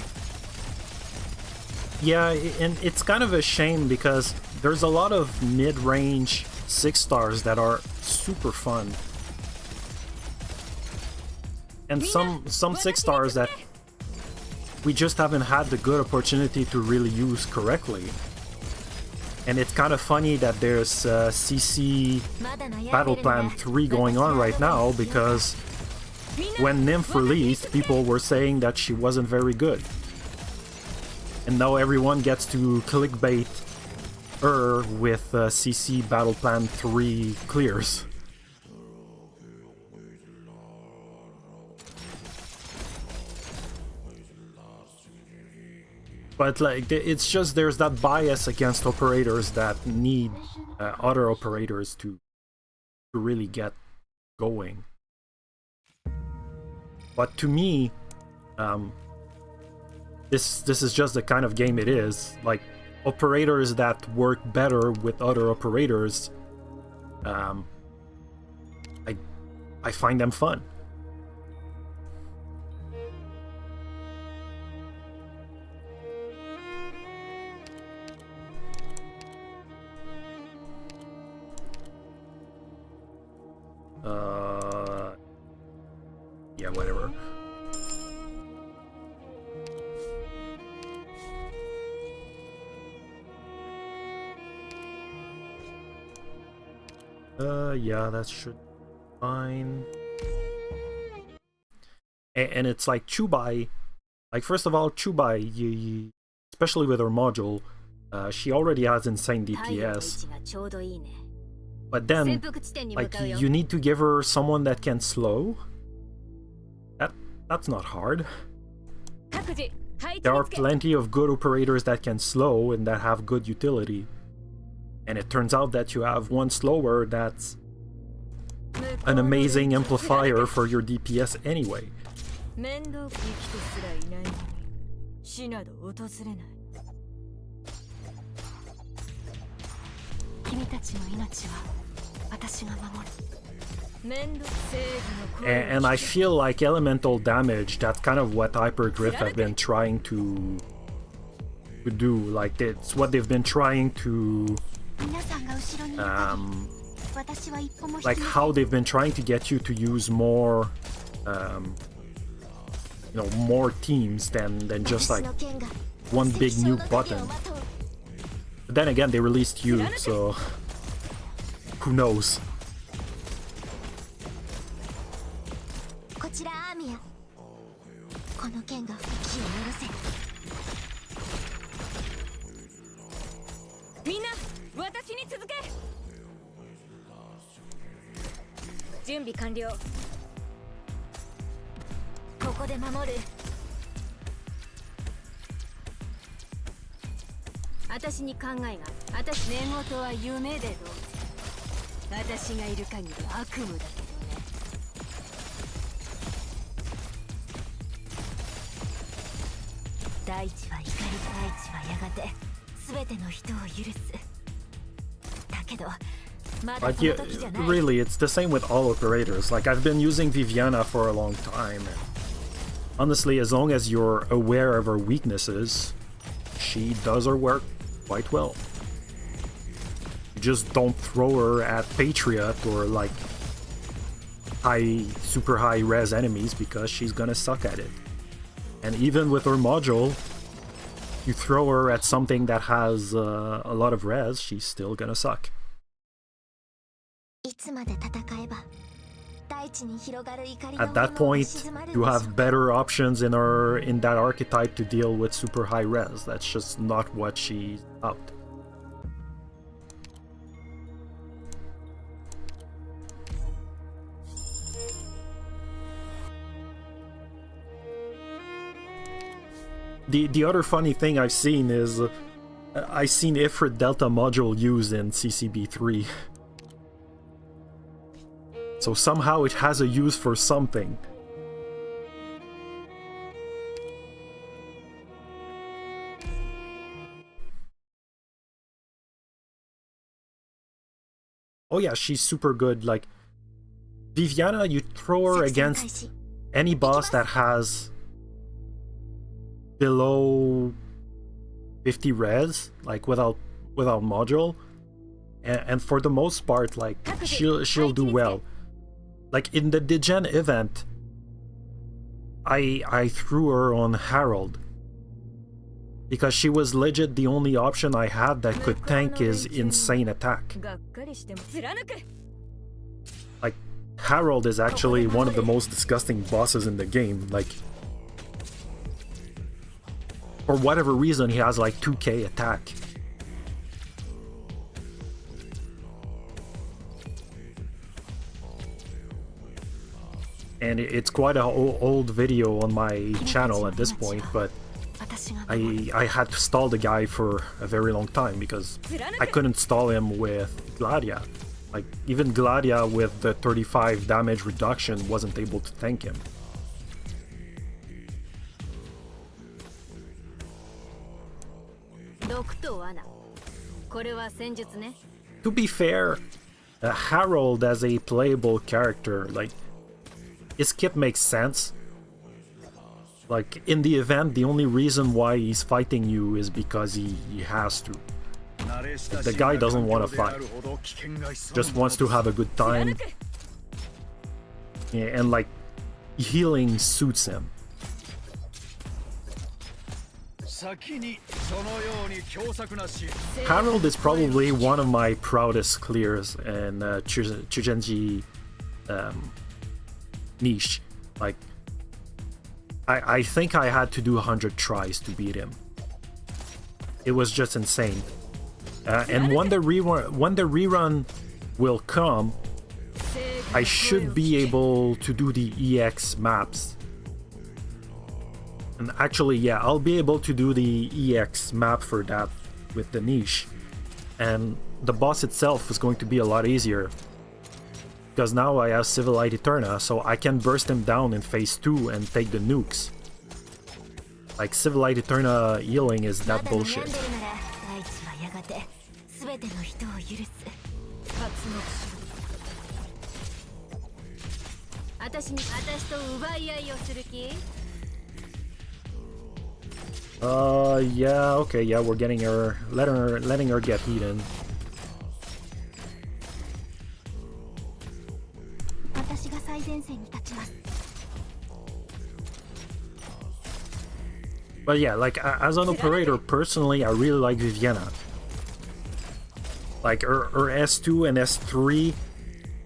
Yeah, and it's kind of a shame because there's a lot of mid-range 6-stars that are super fun. And some 6-stars that we just haven't had the good opportunity to really use correctly. And it's kind of funny that there's CC まだ悩んでる Battle なら Plan 3 going on right now because when Nymph released, people were saying that she wasn't very good. And now everyone gets to clickbait her with CC Battle Plan 3 clears. But like, it's just there's that bias against operators that need other operators to really get going. But to me, this is just the kind of game it is. Like, operators that work better with other operators, I find them fun. Yeah, whatever. Yeah, that should be fine. And it's like Chubai Like, first of all, Chubai, especially with her module, she already has insane DPS. But then, like, you need to give her someone that can slow. That's not hard. There are plenty of good operators that can slow and that have good utility. And it turns out that you have one slower that's an amazing amplifier for your DPS anyway. 面倒く生きてすらいないのに死など訪れない君たちの命は私が守る And I feel like elemental damage, that's kind of what Hyperdrift have been trying to do. Like, it's what they've been trying to like how they've been trying to get you to use more you know, more teams than just like one big nuke button. But then again, they released you, so who knows? Ready. ここで守る私に考えが私寝言は夢でどう私がいる限り悪夢だけどね大地は怒り大地はやがて全ての人を許すだけど Like, yeah, really, it's the same with all operators. Like, I've been using Viviana for a long time, and honestly, as long as you're aware of her weaknesses, she does her work quite well. You just don't throw her at Patriot or, like, super high res enemies because she's gonna suck at it. And even with her module, you throw her at something that has a lot of res, she's still gonna suck. At that point, you have better options in that archetype to deal with super high res. That's just not what she's about. The other funny thing I've seen is I've seen Ifrit Delta module used in CCB3. So somehow it has a use for something. Oh yeah, she's super good. Like, Viviana, you throw her against any boss that has below 50 res, like without module, and for the most part, like, she'll do well. Like, in the Degen event, I threw her on Harold because she was legit the only option I had that could tank his insane attack. Like, Harold is actually one of the most disgusting bosses in the game. Like, for whatever reason, he has like 2k attack. And it's quite an old video on my channel at this point, but I had to stall the guy for a very long time because I couldn't stall him with Gladia. Like, even Gladia with the 35 damage reduction wasn't able to tank him. To be fair, Harold as a playable character, like, his kit makes sense. Like, in the event, the only reason why he's fighting you is because he has to. Like, the guy doesn't want to fight. Just wants to have a good time. Yeah, and like, healing suits him. Harold is probably one of my proudest clears in Chugenji niche. Like, I think I had to do 100 tries to beat him. It was just insane. And when the rerun will come, I should be able to do the EX maps. And actually, yeah, I'll be able to do the EX map for that with the niche. And the boss itself is going to be a lot easier. Because now I have Civilite Eterna, so I can burst him down in phase 2 and take the nukes. Like, Civilite Eterna healing is that bullshit. Yeah, okay, yeah, we're getting her, letting her get heated. But yeah, like, as an operator, personally, I really like Viviana. Like, her S2 and S3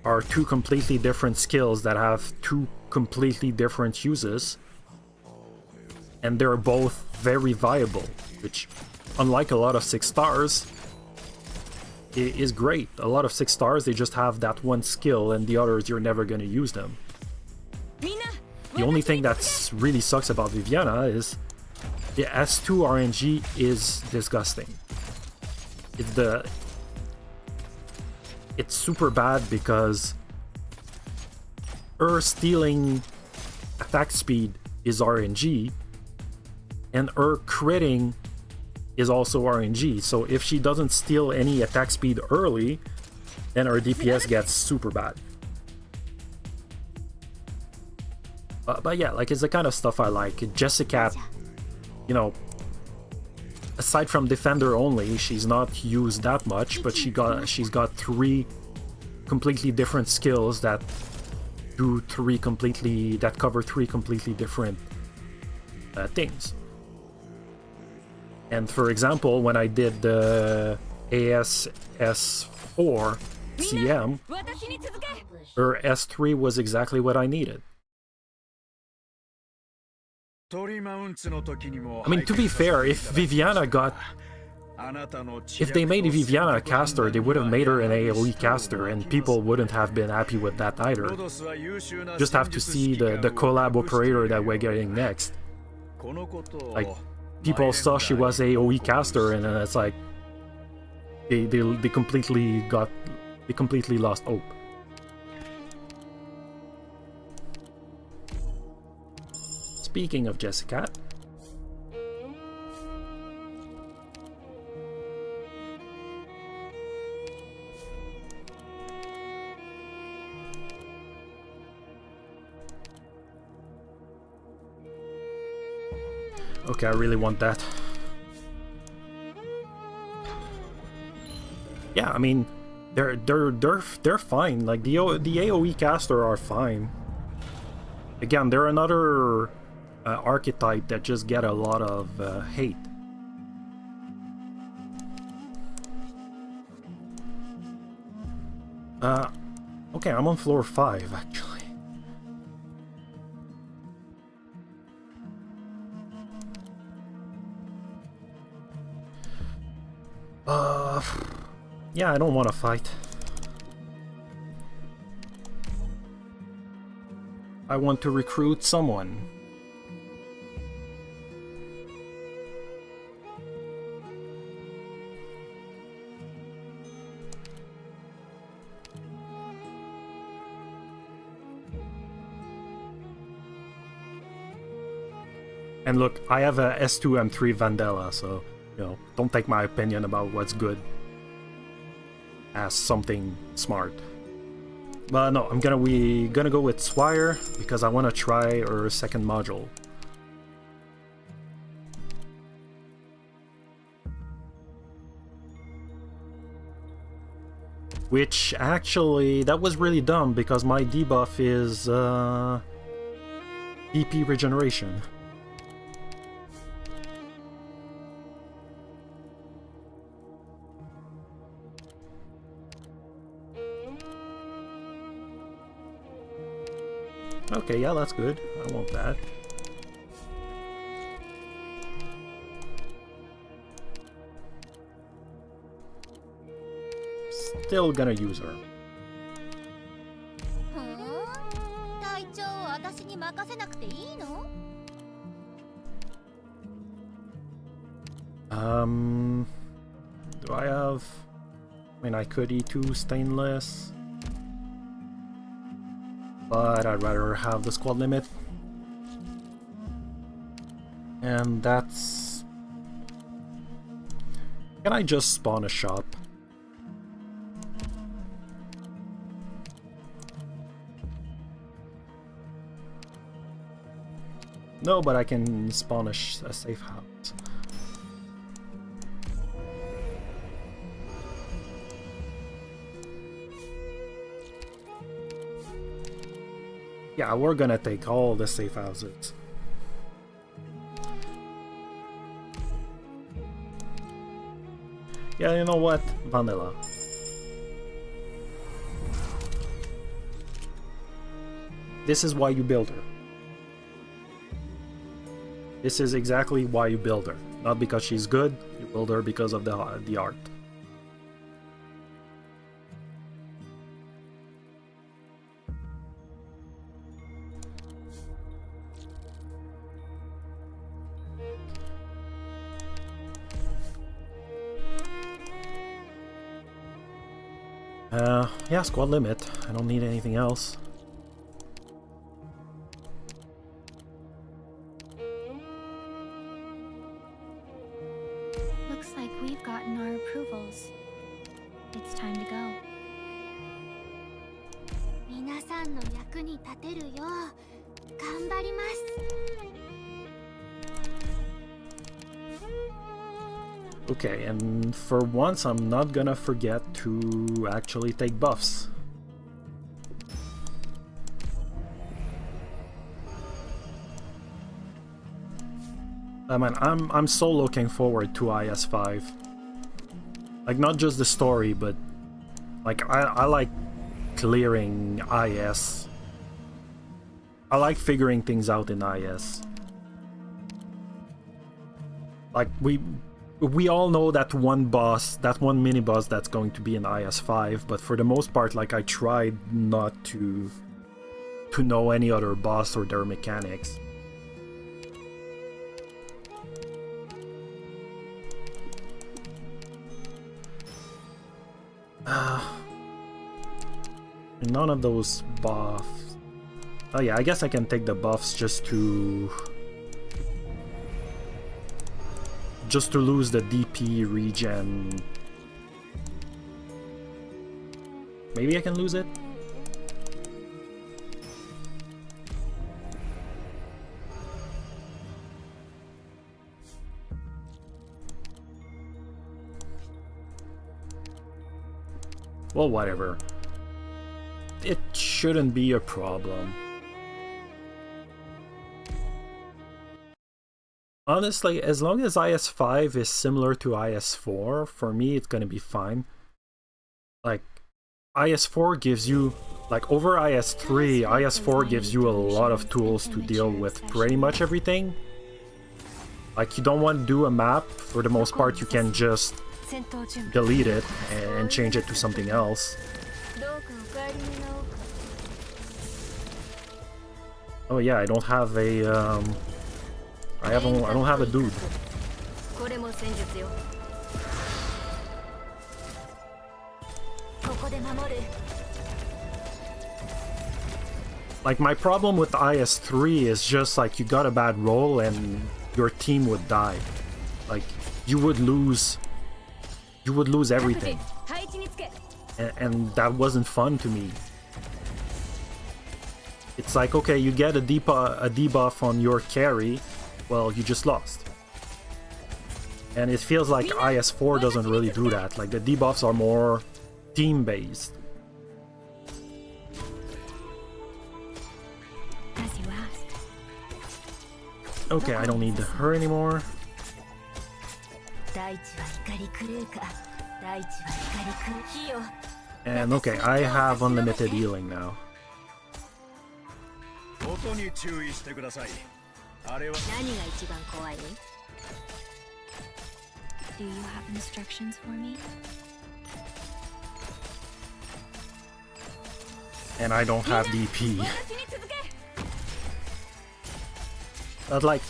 are two completely different skills that have two completely different uses. And they're both very viable, which, unlike a lot of 6 stars, is great. A lot of 6 stars, they just have that one skill, and the others, you're never gonna use them. The only thing that really sucks about Viviana is the S2 RNG is disgusting. It's super bad because her stealing attack speed is RNG, and her critting is also RNG. So if she doesn't steal any attack speed early, then her DPS gets super bad. But yeah, like, it's the kind of stuff I like. Jessica, you know, aside from defender only, she's not used that much, but she's got 3 completely different skills that cover 3 completely different things. And for example, when I did the IS4 CM, her S3 was exactly what I needed. I mean, to be fair, if they made Viviana a caster, they would have made her an AoE caster, and people wouldn't have been happy with that either. Just have to see the collab operator that we're getting next. Like, people saw she was AoE caster, and then it's like they completely lost hope. Speaking of Jessica, okay, I really want that. Yeah, I mean, they're fine. Like, the AoE caster are fine. Again, they're another archetype that just get a lot of hate. Okay, I'm on floor 5 actually. Yeah, I don't want to fight. I want to recruit someone. And look, I have a S2 M3 Vandella, so, you know, don't take my opinion about what's good as something smart. But no, we gonna go with Swire because I want to try her second module. Which actually, that was really dumb because my debuff is DP regeneration. Okay, yeah, that's good. I want that. still gonna use her. ふーん、隊長を私に任せなくていいの？ Do I have... I mean, I could E2 stainless, but I'd rather have the squad limit. And that's... Can I just spawn a shop? No, but I can spawn a safe house. Yeah, we're gonna take all the safe houses. Yeah, you know what? Vanilla. This is why you build her. This is exactly why you build her. Not because she's good, you build her because of the art. Yeah, squad limit. I don't need anything else. Looks like we've gotten our approvals. It's time to go. 皆さんの役に立てるよう頑張ります。 Okay, and for once I'm not gonna forget to actually take buffs. I mean, I'm so looking forward to IS5. Like, not just the story, but like I like clearing IS. I like figuring things out in IS. Like, we all know that one boss, that one mini boss that's going to be in IS5, but for the most part, like, I tried not to know any other boss or their mechanics. None of those buffs. Oh yeah, I guess I can take the buffs just to lose the DP regen. Maybe I can lose it? Well, whatever. It shouldn't be a problem. Honestly, as long as IS5 is similar to IS4, for me it's gonna be fine. Like, IS4 gives you, like, over IS3, IS4 gives you a lot of tools to deal with pretty much everything. Like, you don't want to do a map, for the most part you can just delete it and change it to something else. Oh yeah, I don't have a I don't have a dude. Like, my problem with IS3 is just like you got a bad roll and your team would die. Like, you would lose everything. And that wasn't fun to me. It's like, okay, you get a debuff on your carry, well, you just lost. And it feels like IS4 doesn't really do that. Like, the debuffs are more team-based. Okay, I don't need her anymore. And okay, I have unlimited healing now. Do you have instructions for me? and I don't have DP. But like,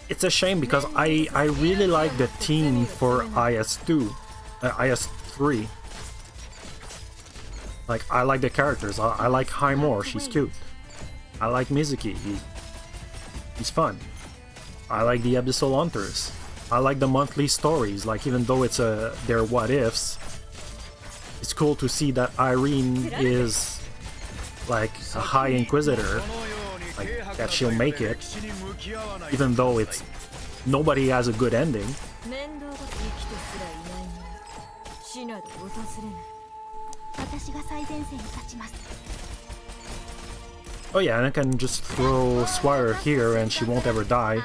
it's a shame because I really like the team for IS3. Like, I like the characters. I like Highmore, she's cute. I like Mizuki, he's fun. I like the Abyssal Hunters. I like the monthly stories, like even though it's they're what ifs, it's cool to see that Irene is like a High Inquisitor, like that she'll make it, even though it's nobody has a good ending. Oh yeah, and I can just throw Swire here and she won't ever die.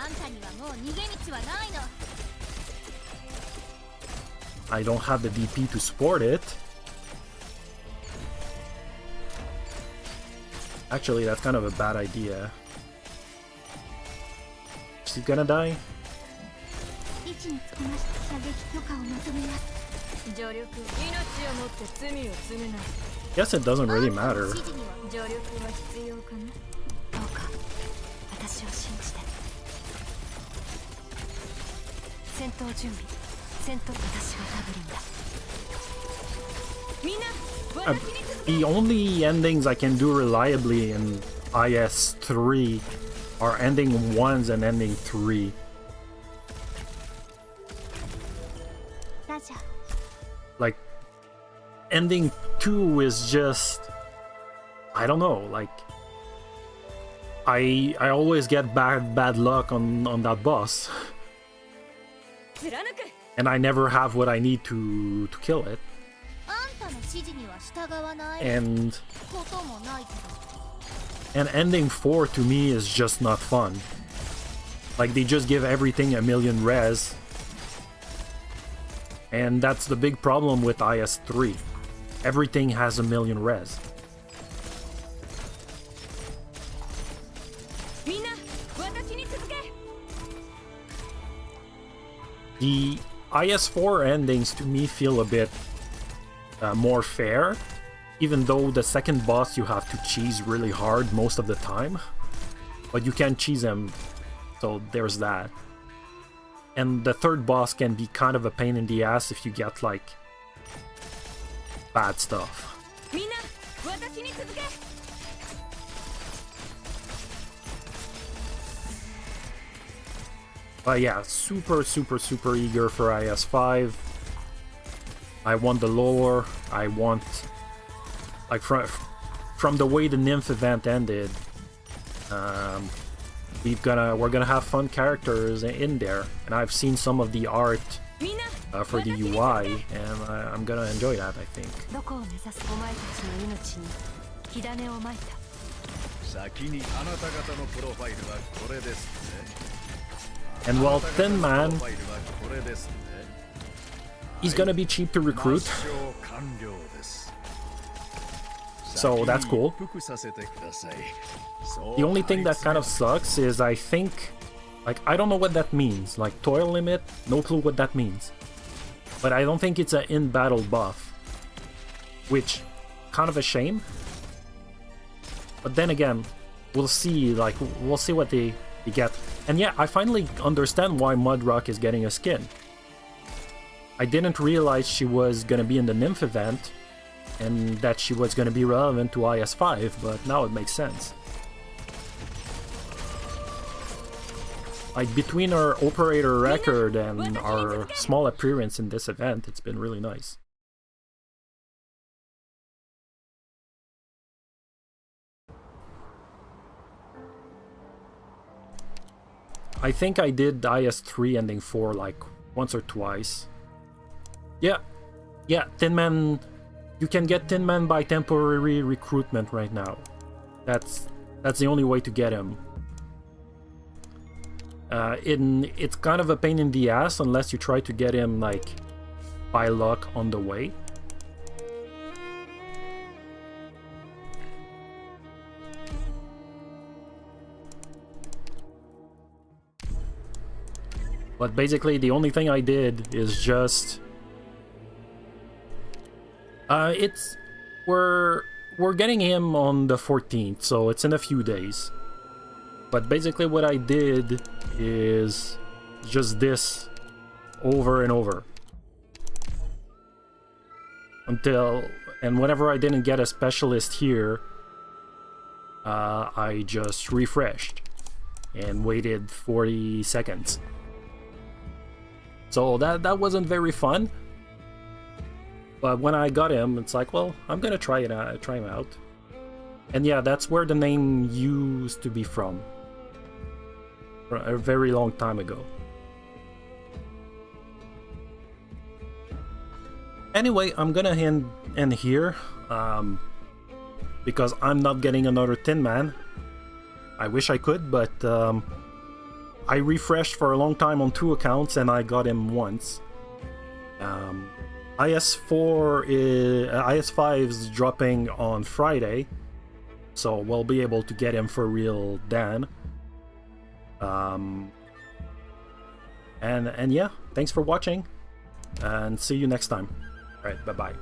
I don't have the DP to support it. Actually, that's kind of a bad idea. She's gonna die? Guess it doesn't really matter. The only endings I can do reliably in IS3 are ending 1s and ending 3. Like, ending 2 is just, I don't know, like, I always get bad luck on that boss. And I never have what I need to kill it. And ending 4 to me is just not fun. Like, they just give everything a million res. And that's the big problem with IS3. Everything has a million res. The IS4 endings to me feel a bit more fair, even though the second boss you have to cheese really hard most of the time, but you can cheese him, so there's that. And the third boss can be kind of a pain in the ass if you get like bad stuff. But yeah, super eager for IS5. I want the lore. I want, like, from the way the Nymph event ended, we're gonna have fun characters in there, and I've seen some of the art for the UI, and I'm gonna enjoy that, I think. And well, Thin Man, he's gonna be cheap to recruit, so that's cool. The only thing that kind of sucks is I think, like, I don't know what that means. Like, toil limit, no clue what that means. But I don't think it's an in-battle buff, which, kind of a shame. But then again, we'll see, like, we'll see what they get. And yeah, I finally understand why Mudrock is getting a skin. I didn't realize she was gonna be in the Nymph event, and that she was gonna be relevant to IS5, but now it makes sense. Like, between our operator record and our small appearance in this event, it's been really nice. I think I did IS3 ending 4 like once or twice. Yeah, Tin Man. You can get Tin Man by temporary recruitment right now. That's the only way to get him. It's kind of a pain in the ass unless you try to get him like by luck on the way. But basically, the only thing I did is just... we're getting him on the 14th, so it's in a few days. But basically what I did is just this over and over. And whenever I didn't get a specialist here, I just refreshed and waited 40 seconds. So that wasn't very fun. But when I got him, it's like, well, I'm gonna try him out. And yeah, that's where the name used to be from. A very long time ago. Anyway, I'm gonna end here. Because I'm not getting another Tin Man. I wish I could, but I refreshed for a long time on 2 accounts and I got him once. IS5 is dropping on Friday, so we'll be able to get him for real then. And yeah, thanks for watching, and see you next time. Alright, bye-bye.